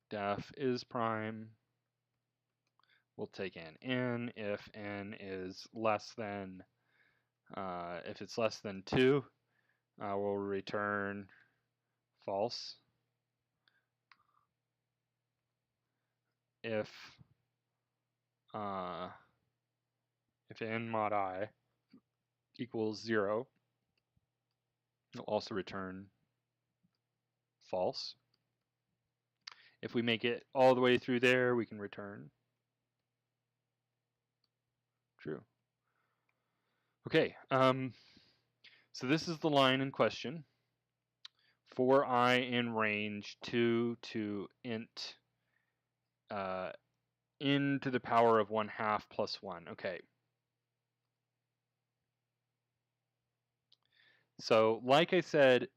Def isPrime. We'll take n if n is less than if it's less than 2, we'll return false. If n mod I equals 0, it'll also return false. If we make it all the way through there, we can return true. Okay, so this is the line in question. For I in range 2 to int n to the power of 1/2 plus 1. Okay. So like I said,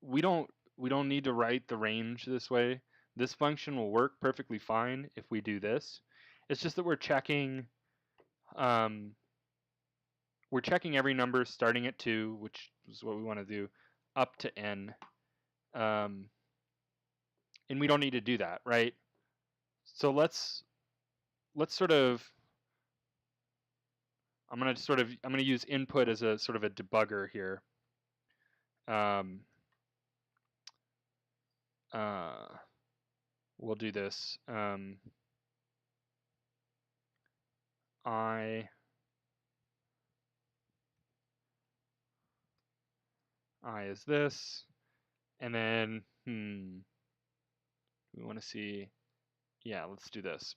we don't need to write the range this way. This function will work perfectly fine if we do this. It's just that we're checking every number starting at 2, which is what we want to do, up to n. And we don't need to do that, right? So let's sort of I'm going to use input as a sort of a debugger here. We'll do this. I is this, and then we want to see, yeah, let's do this.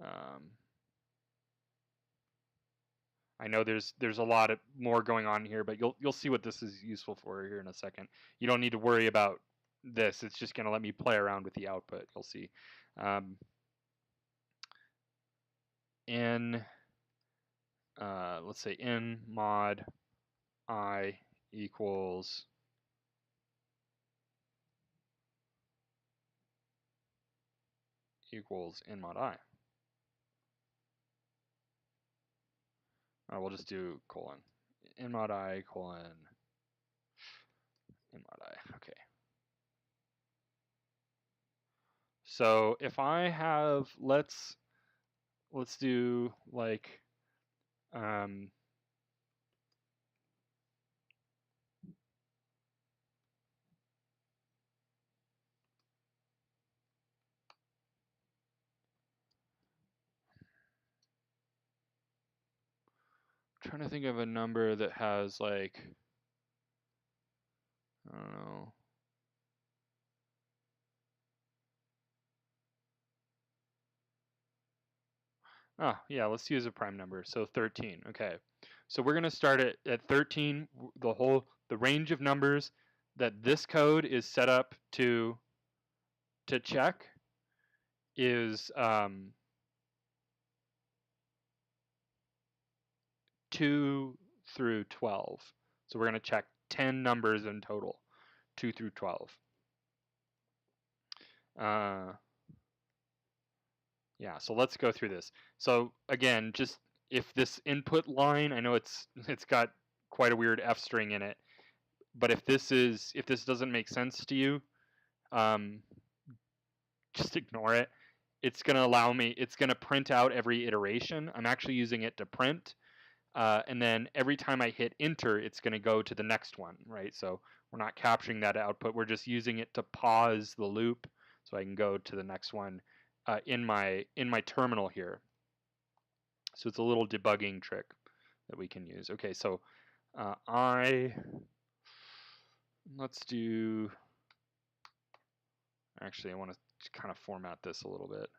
I know there's a lot more going on here, but you'll see what this is useful for here in a second. You don't need to worry about this. It's just going to let me play around with the output. You'll see. Let's say n mod I equals n mod I. We'll just do colon. N mod I colon n mod I. Okay. So if I have, let's do like trying to think of a number that has like, I don't know. Yeah, let's use a prime number. So 13. Okay. So we're going to start at 13. The range of numbers that this code is set up to check is 2 through 12. So we're going to check 10 numbers in total, 2 through 12. Yeah, so let's go through this. So again, just if this input line, I know it's got quite a weird F string in it, but if this doesn't make sense to you, just ignore it. It's going to it's going to print out every iteration. I'm actually using it to print. And then every time I hit enter, it's going to go to the next one, right? So we're not capturing that output. We're just using it to pause the loop so I can go to the next one in my terminal here. So it's a little debugging trick that we can use. Okay, so let's do, actually I want to kind of format this a little bit.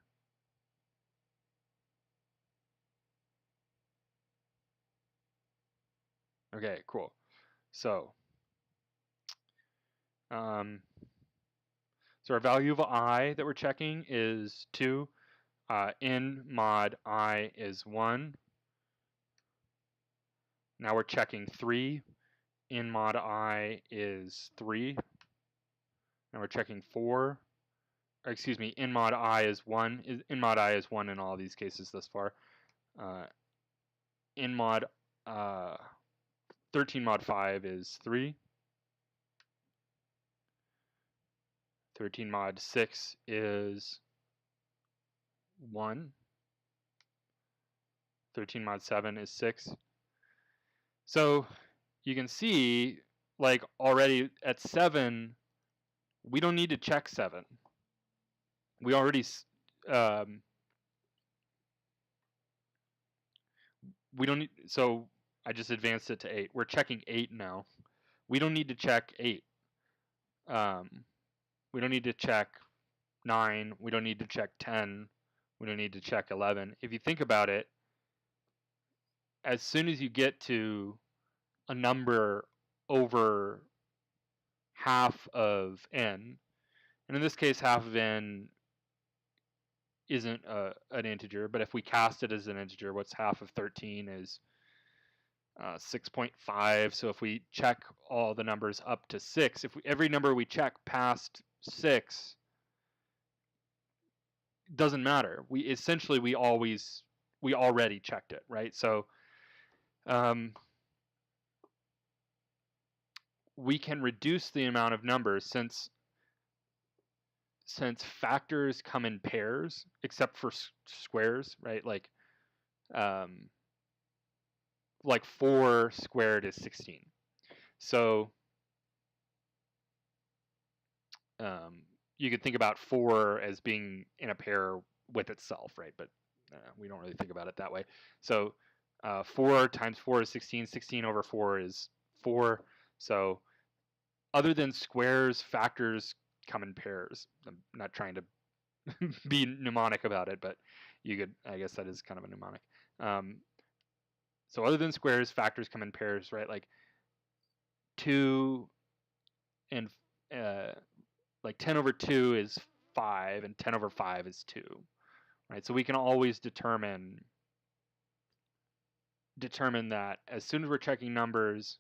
Okay, cool. So our value of I that we're checking is 2. N mod I is 1. Now we're checking 3. in mod I is 3. And we're checking 4. Or excuse me, in mod I is 1. In mod I is 1 in all these cases thus far. In mod 13 mod 5 is 3. 13 mod 6 is 1. 13 mod 7 is 6. So you can see, like, already at 7, we don't need to check 7. We already we don't need, so I just advanced it to 8. We're checking 8 now. We don't need to check 8. We don't need to check 9. We don't need to check 10. We don't need to check 11. If you think about it, as soon as you get to a number over half of n, and in this case half of n isn't an integer, but if we cast it as an integer, what's half of 13 is 6.5. So if we check all the numbers up to 6, if every number we check past 6 doesn't matter. We essentially we already checked it, right? So we can reduce the amount of numbers since factors come in pairs, except for squares, right? Like 4 squared is 16. So you could think about 4 as being in a pair with itself, right? But we don't really think about it that way. So 4 times 4 is 16. 16 over 4 is 4. So other than squares, factors come in pairs. I'm not trying to be mnemonic about it, but you could, I guess that is kind of a mnemonic. So other than squares, factors come in pairs, right? Like 2 and like 10 over 2 is 5, and 10 over 5 is 2, right? So we can always determine that as soon as we're checking numbers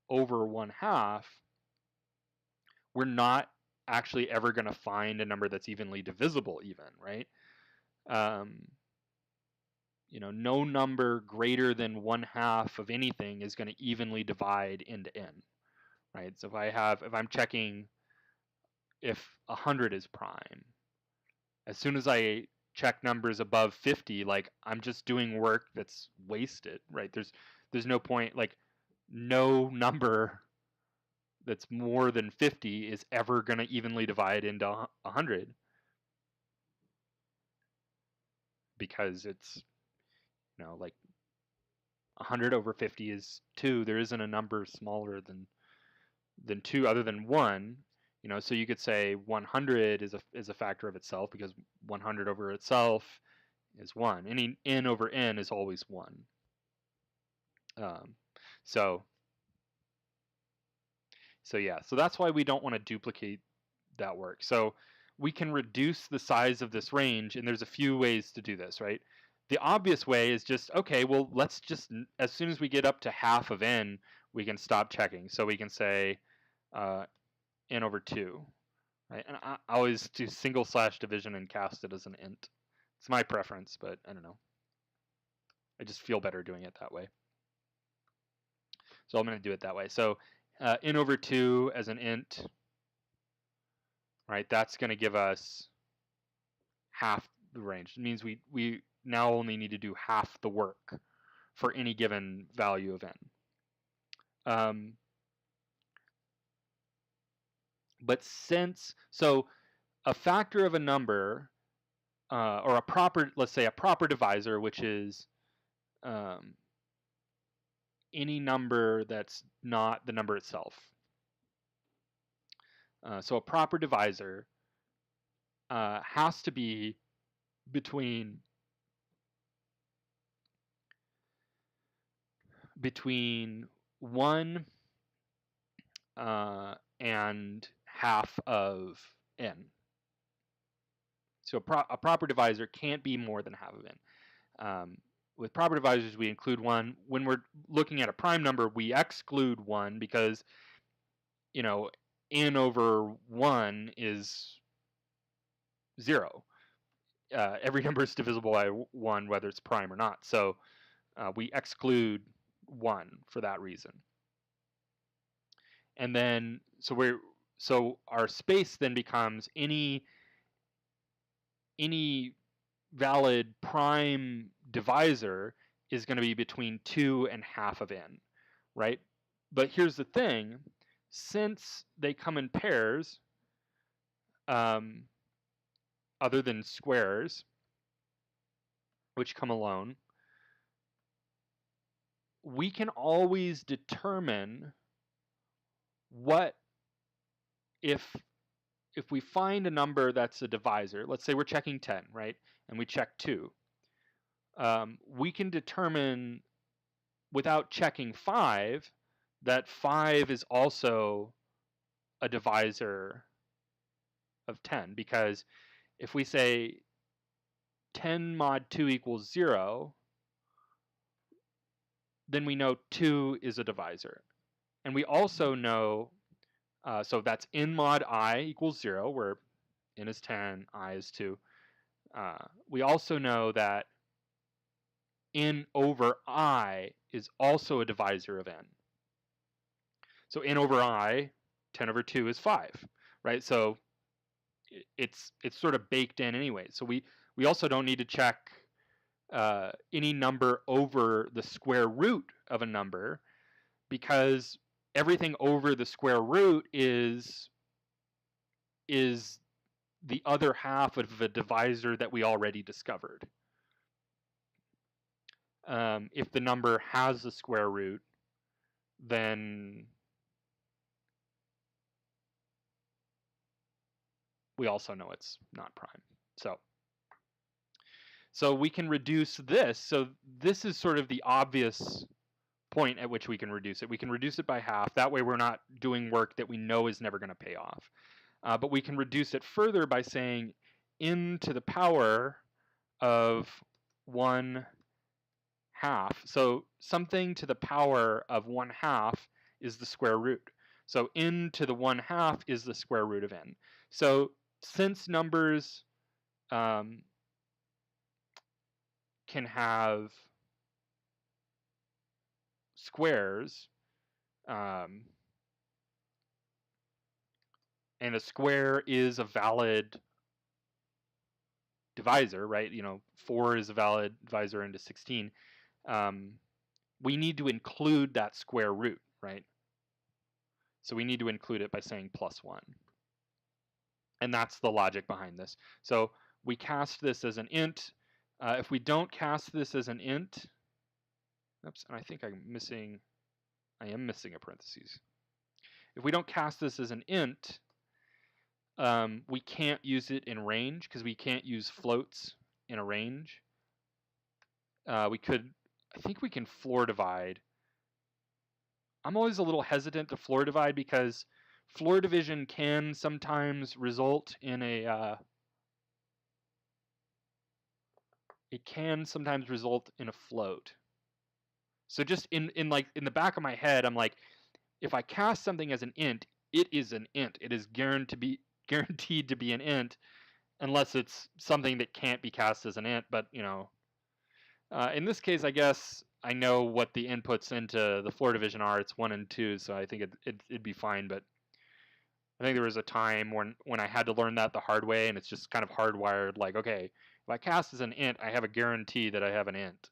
over 1/2, we're not actually ever going to find a number that's evenly divisible even, right? No number greater than 1/2 of anything is going to evenly divide into n, right? So if I'm checking if 100 is prime, as soon as I check numbers above 50, like I'm just doing work that's wasted, right? There's no point, like no number that's more than 50 is ever going to evenly divide into 100, because it's, like 100 over 50 is 2. There isn't a number smaller than 2 other than 1. So you could say 100 is a factor of itself, because 100 over itself is 1. Any n over n is always 1. So yeah, so that's why we don't want to duplicate that work. So we can reduce the size of this range, and there's a few ways to do this, right? The obvious way is just, okay, well, let's just, as soon as we get up to half of n, we can stop checking. So we can say n over 2, right? And I always do / division and cast it as an int. It's my preference, but I don't know. I just feel better doing it that way. So I'm going to do it that way. So n over 2 as an int, right? That's going to give us half the range. It means we now only need to do half the work for any given value of n. But so a factor of a number, or a proper, let's say a proper divisor, which is any number that's not the number itself. So a proper divisor has to be between 1 and half of n. So a proper divisor can't be more than half of n. with proper divisors, we include 1. When we're looking at a prime number, we exclude 1 because, you know, n over 1 is 0. Every number is divisible by 1, whether it's prime or not. So we exclude 1 for that reason. And then, so our space then becomes any valid prime divisor is going to be between 2 and half of n, right? But here's the thing, since they come in pairs, other than squares, which come alone, we can always determine what if we find a number that's a divisor. Let's say we're checking 10, right? And we check 2. We can determine without checking 5 that 5 is also a divisor of 10, because if we say 10 mod 2 equals 0, then we know 2 is a divisor. And we also know, so that's n mod I equals 0, where n is 10, I is 2. We also know that n over I is also a divisor of n. So n over I, 10 over 2 is 5, right? So it's sort of baked in anyway. So we also don't need to check any number over the square root of a number, because everything over the square root is the other half of a divisor that we already discovered. If the number has a square root, then we also know it's not prime. So we can reduce this. So this is sort of the obvious point at which we can reduce it. We can reduce it by half. That way we're not doing work that we know is never going to pay off. But we can reduce it further by saying n to the power of 1/2. So something to the power of 1/2 is the square root. So n to the 1/2 is the square root of n. So since numbers can have squares, and a square is a valid divisor, right? 4 is a valid divisor into 16. We need to include that square root, right? So we need to include it by saying +1. And that's the logic behind this. So we cast this as an int. If we don't cast this as an int, oops, and I think I am missing a parentheses. If we don't cast this as an int, we can't use it in range, because we can't use floats in a range. I think we can floor divide. I'm always a little hesitant to floor divide because floor division can sometimes result in a float. So just in the back of my head, I'm like, if I cast something as an int, it is an int. It is guaranteed to be an int, unless it's something that can't be cast as an int. But in this case, I guess I know what the inputs into the floor division are. It's 1 and 2, so I think it'd be fine. But I think there was a time when I had to learn that the hard way, and it's just kind of hardwired. Like, okay, if I cast as an int, I have a guarantee that I have an int.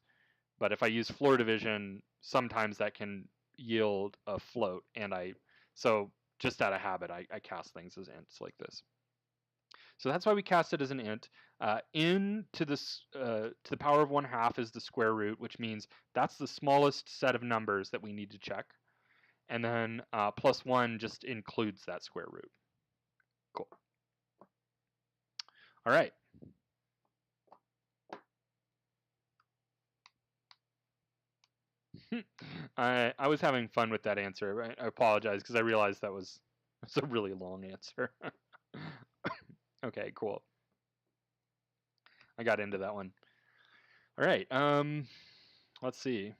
But if I use floor division, sometimes that can yield a float, so just out of habit, I cast things as ints like this. So that's why we cast it as an int. N to the power of 1/2 is the square root, which means that's the smallest set of numbers that we need to check. And then +1 just includes that square root. Cool. All right. I was having fun with that answer. I apologize, because I realized that's a really long answer. Okay, cool. I got into that one. All right. Let's see.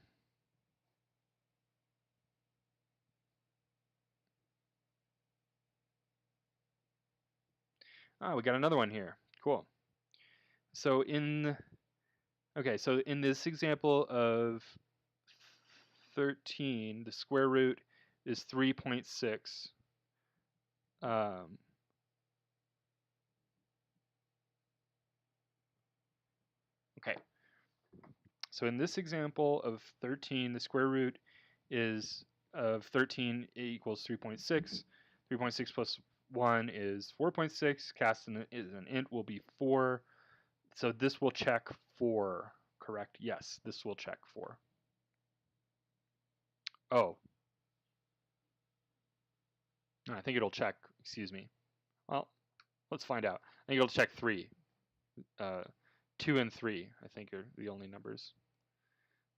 Ah, we got another one here. Cool. So in this example of 13, the square root is 3.6. Okay. So in this example of 13, the square root is of 13 equals 3.6. 3.6 plus 1 is 4.6. Cast is an int will be 4. So this will check 4, correct? Yes, this will check 4. Oh. I think it'll check, excuse me. Well, let's find out. I think it'll check 3. 2 and 3, I think, are the only numbers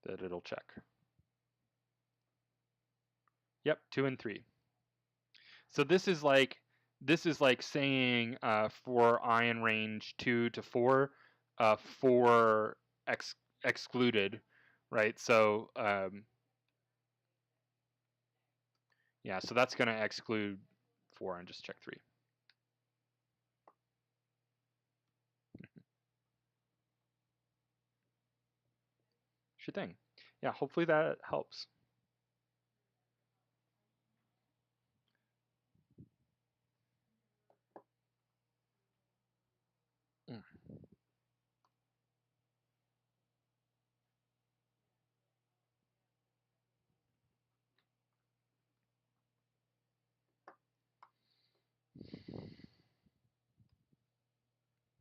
that it'll check. Yep, 2 and 3. So this is like saying for I in range 2 to 4, 4 excluded, right? So yeah, so that's going to exclude 4 and just check 3. Sure thing. Yeah, hopefully that helps.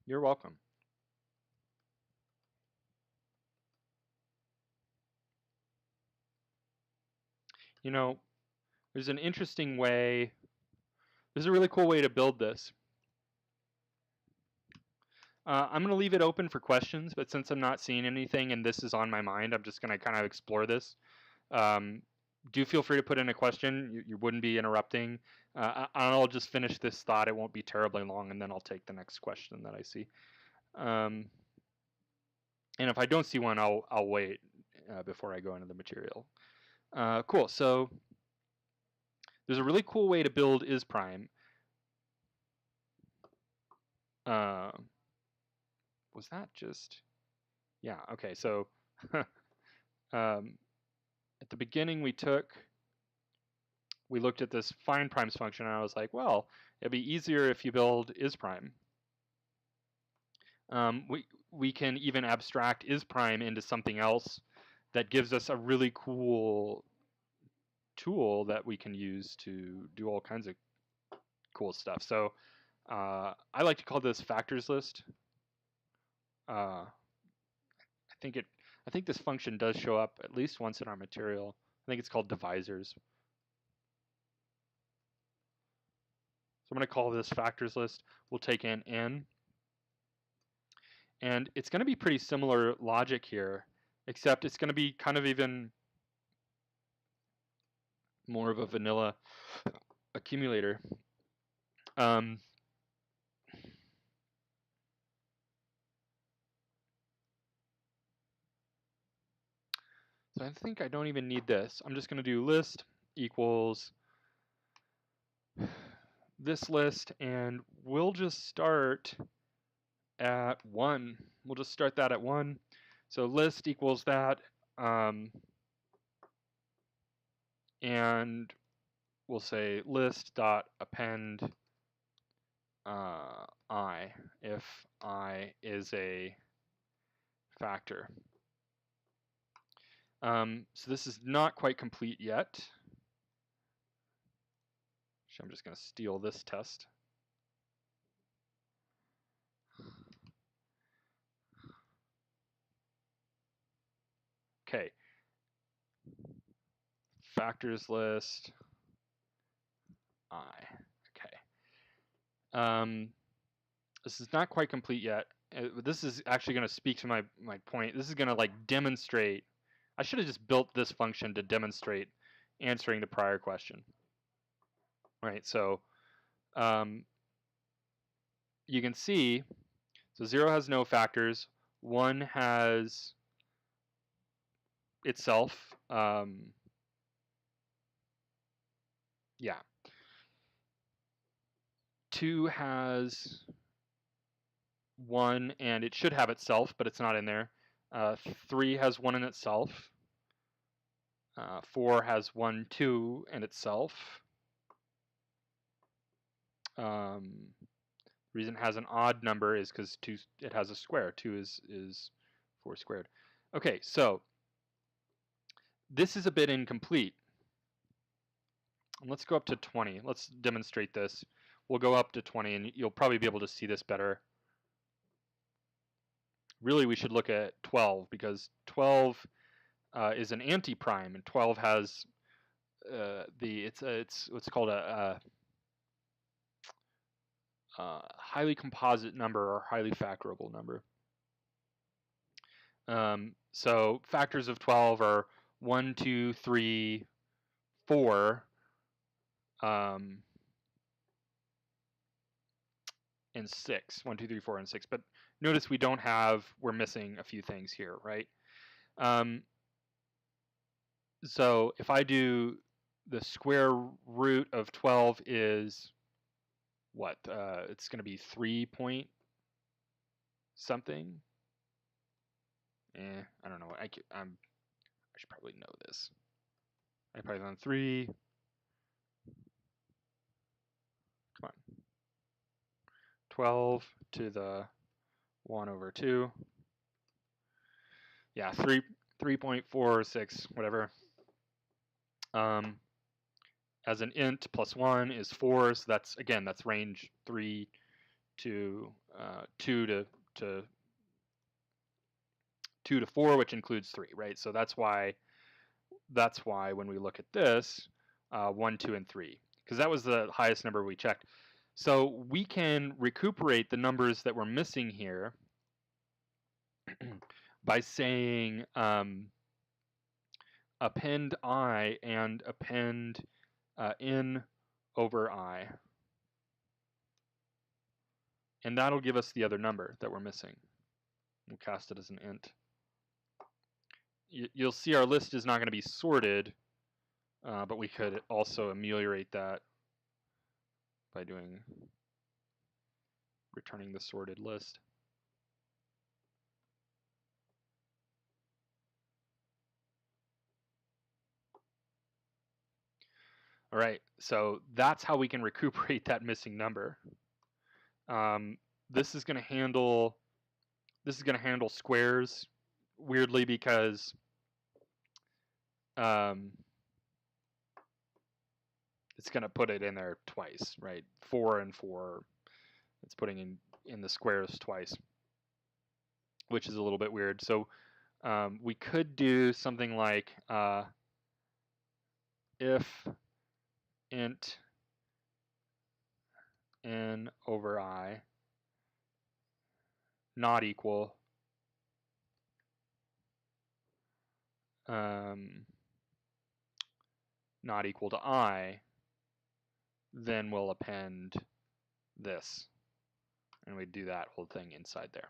You're welcome. You know, there's an interesting way, there's a really cool way to build this. I'm going to leave it open for questions, but since I'm not seeing anything and this is on my mind, I'm just going to kind of explore this. Do feel free to put in a question. You wouldn't be interrupting. I'll just finish this thought. It won't be terribly long, and then I'll take the next question that I see. And if I don't see one, I'll wait before I go into the material. Cool. So there's a really cool way to build isPrime. Was that just? Yeah. Okay. So at the beginning, we looked at this find primes function, and I was like, well, it'd be easier if you build isPrime. We can even abstract isPrime into something else that gives us a really cool tool that we can use to do all kinds of cool stuff. So I like to call this factors list. I think this function does show up at least once in our material. I think it's called divisors. So I'm going to call this factors list. We'll take in n. And it's going to be pretty similar logic here, except it's going to be kind of even more of a vanilla accumulator. So I think I don't even need this. I'm just going to do list equals this list, and we'll just start at 1. We'll just start that at 1. So list equals that, and we'll say list dot append I if I is a factor. So this is not quite complete yet. I'm just going to steal this test. Okay. Factors list I. Okay. This is not quite complete yet. This is actually going to speak to my point. This is going to like demonstrate. I should have just built this function to demonstrate answering the prior question. Right. So you can see. So 0 has no factors. 1 has itself, yeah. 2 has 1, and it should have itself, but it's not in there. 3 has 1 in itself. 4 has 1, 2 in itself. Reason it has an odd number is because 2, it has a square. 2 is 4 squared. Okay, so this is a bit incomplete. Let's go up to 20. Let's demonstrate this. We'll go up to 20, and you'll probably be able to see this better. Really, we should look at 12, because 12 is an anti-prime, and 12 has it's what's called a highly composite number or highly factorable number. So factors of 12 are 1, 2, 3, 4, and 6. 1, 2, 3, 4, and 6. But notice we're missing a few things here, right? So if I do the square root of 12 is what? It's going to be 3 point something. I don't know. I should probably know this. Python 3. Come on. 12 to the 1 over 2. Yeah, 3.46, whatever. As an int, plus 1 is 4, so that's range 3 to 2 to 4, which includes 3, right? So that's why when we look at this, 1, 2, and 3, because that was the highest number we checked. So we can recuperate the numbers that we're missing here by saying append I and append n over I. And that'll give us the other number that we're missing. We'll cast it as an int. You'll see our list is not going to be sorted, but we could also ameliorate that by returning the sorted list. All right, so that's how we can recuperate that missing number. This is going to handle squares weirdly, because it's going to put it in there twice, right? 4 and 4. It's putting in the squares twice, which is a little bit weird. So we could do something like if int n over I not equal not equal to I, then we'll append this, and we do that whole thing inside there.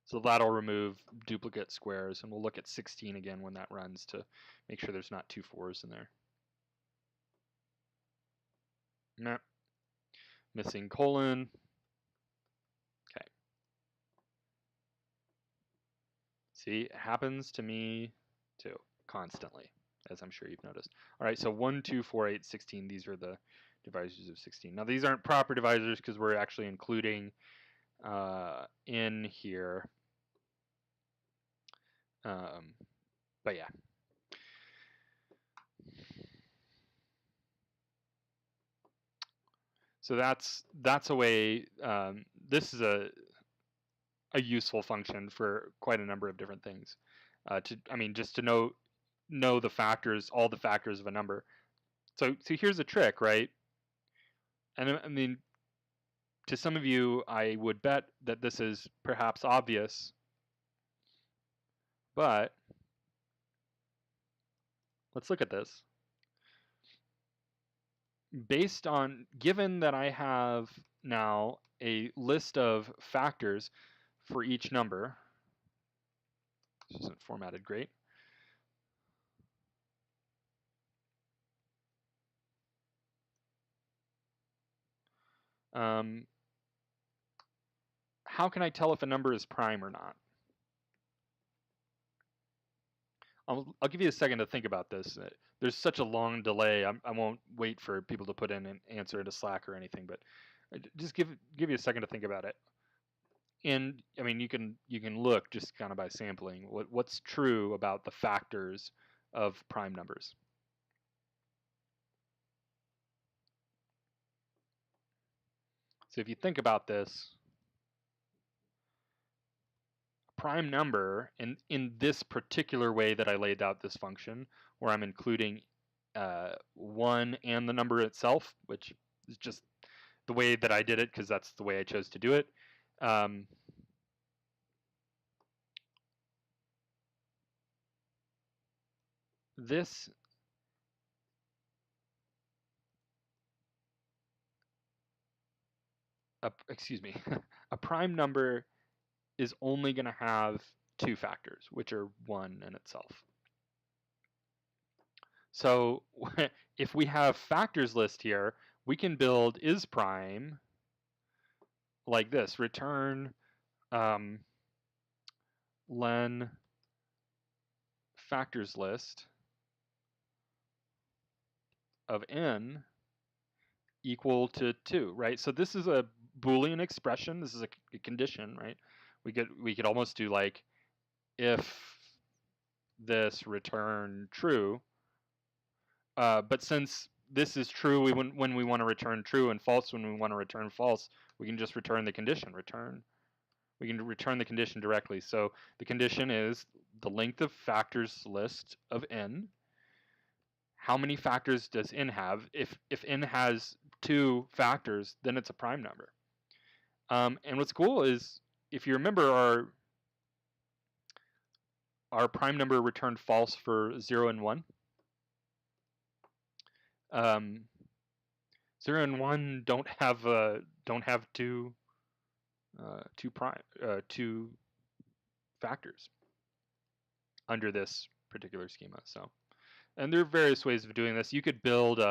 So that'll remove duplicate squares, and we'll look at 16 again when that runs to make sure there's not 2 4s in there. Nah. Missing colon. Okay. See, it happens to me too, constantly, as I'm sure you've noticed. All right, so 1, 2, 4, 8, 16, these are the divisors of 16. Now these aren't proper divisors because we're actually including in here. But yeah. So that's a way, this is a useful function for quite a number of different things. Just to know the factors, all the factors of a number. So here's a trick, right? And I mean, to some of you, I would bet that this is perhaps obvious, but let's look at this. Given that I have now a list of factors for each number, This isn't formatted great. How can I tell if a number is prime or not? I'll give you a second to think about this. There's such a long delay. I won't wait for people to put in an answer into Slack or anything, but just give you a second to think about it. And I mean, you can look just kind of by sampling what's true about the factors of prime numbers. So if you think about this, a prime number in this particular way that I laid out this function, where I'm including 1 and the number itself, which is just the way that I did it because that's the way I chose to do it. This excuse me, a prime number is only going to have 2 factors, which are 1 in itself. So if we have factors list here, we can build is prime like this: return len factors list of n equal to 2, right? So this is a Boolean expression. This is a condition, right? We could almost do like if this return true, but since this is true when we want to return true and false when we want to return false, we can just return the condition. We can return the condition directly. So the condition is the length of factors list of n. How many factors does n have? If n has 2 factors, then it's a prime number. And what's cool is, if you remember, our prime number returned false for 0 and 1. 0 and 1 don't have two factors under this particular schema. So, and there are various ways of doing this. You could build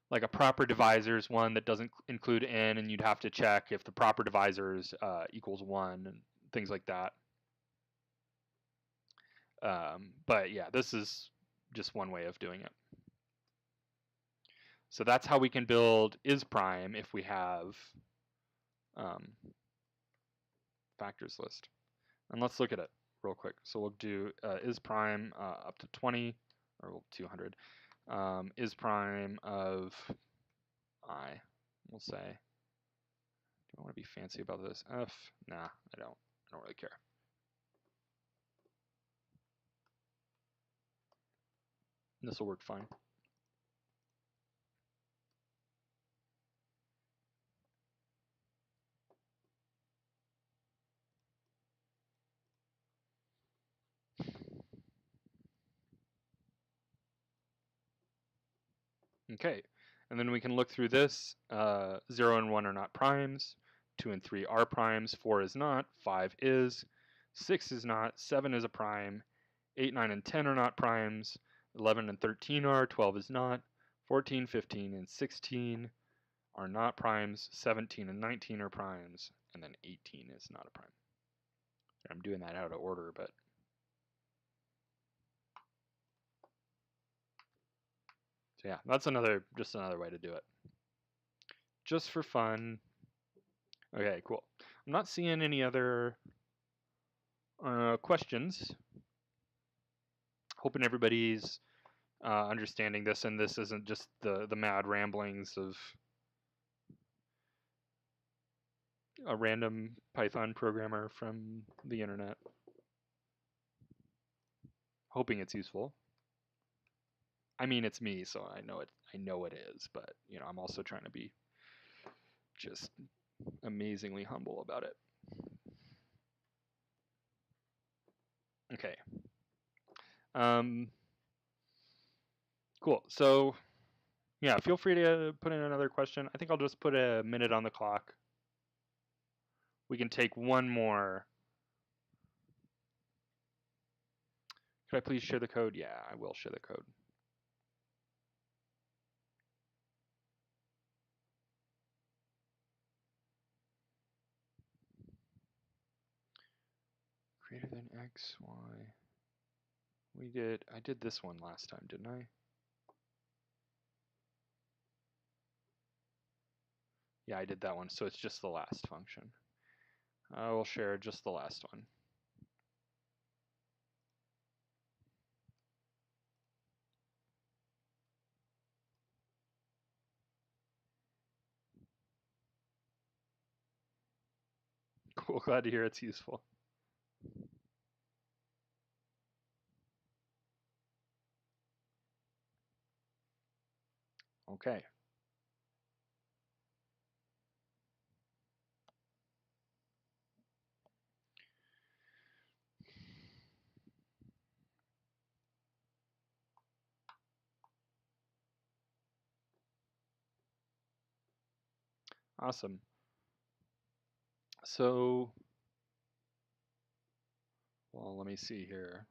like a proper divisors one that doesn't include n, and you'd have to check if the proper divisors equals 1 and things like that. But yeah, this is just one way of doing it. So that's how we can build is prime if we have factors list. And let's look at it real quick. So we'll do is prime up to 20 or 200. Is prime of I. We'll say. Do I want to be fancy about this? F? Nah, I don't really care. This will work fine. Okay, and then we can look through this. 0 and 1 are not primes. 2 and 3 are primes. 4 is not. 5 is. 6 is not. 7 is a prime. 8, 9, and 10 are not primes. 11 and 13 are. 12 is not. 14, 15, and 16 are not primes. 17 and 19 are primes. And then 18 is not a prime. I'm doing that out of order, but so yeah, that's just another way to do it. Just for fun. Okay, cool. I'm not seeing any other questions. Hoping everybody's understanding this, and this isn't just the mad ramblings of a random Python programmer from the internet. Hoping it's useful. I mean, it's me, so I know it is, but you know, I'm also trying to be just amazingly humble about it. Okay. Cool. So yeah, feel free to put in another question. I think I'll just put a minute on the clock. We can take one more. Could I please share the code? Yeah, I will share the code. Greater than x, y. I did this one last time, didn't I? Yeah, I did that one, so it's just the last function. I will share just the last one. Cool, glad to hear it's useful. Okay. Awesome. So, well, let me see here.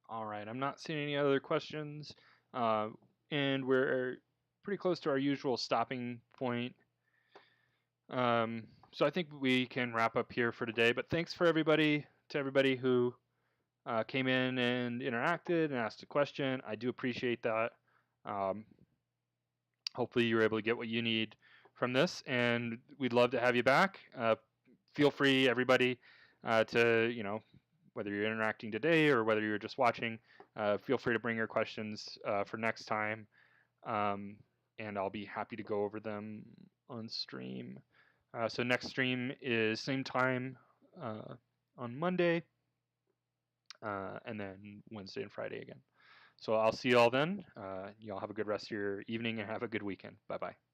All right, I'm not seeing any other questions. And we're pretty close to our usual stopping point. So I think we can wrap up here for today. But thanks for everybody who came in and interacted and asked a question. I do appreciate that. Hopefully you were able to get what you need from this, and we'd love to have you back. Feel free, everybody, to whether you're interacting today or whether you're just watching, feel free to bring your questions for next time, and I'll be happy to go over them on stream. So next stream is same time on Monday, and then Wednesday and Friday again. So I'll see you all then. Y'all have a good rest of your evening and have a good weekend. Bye-bye.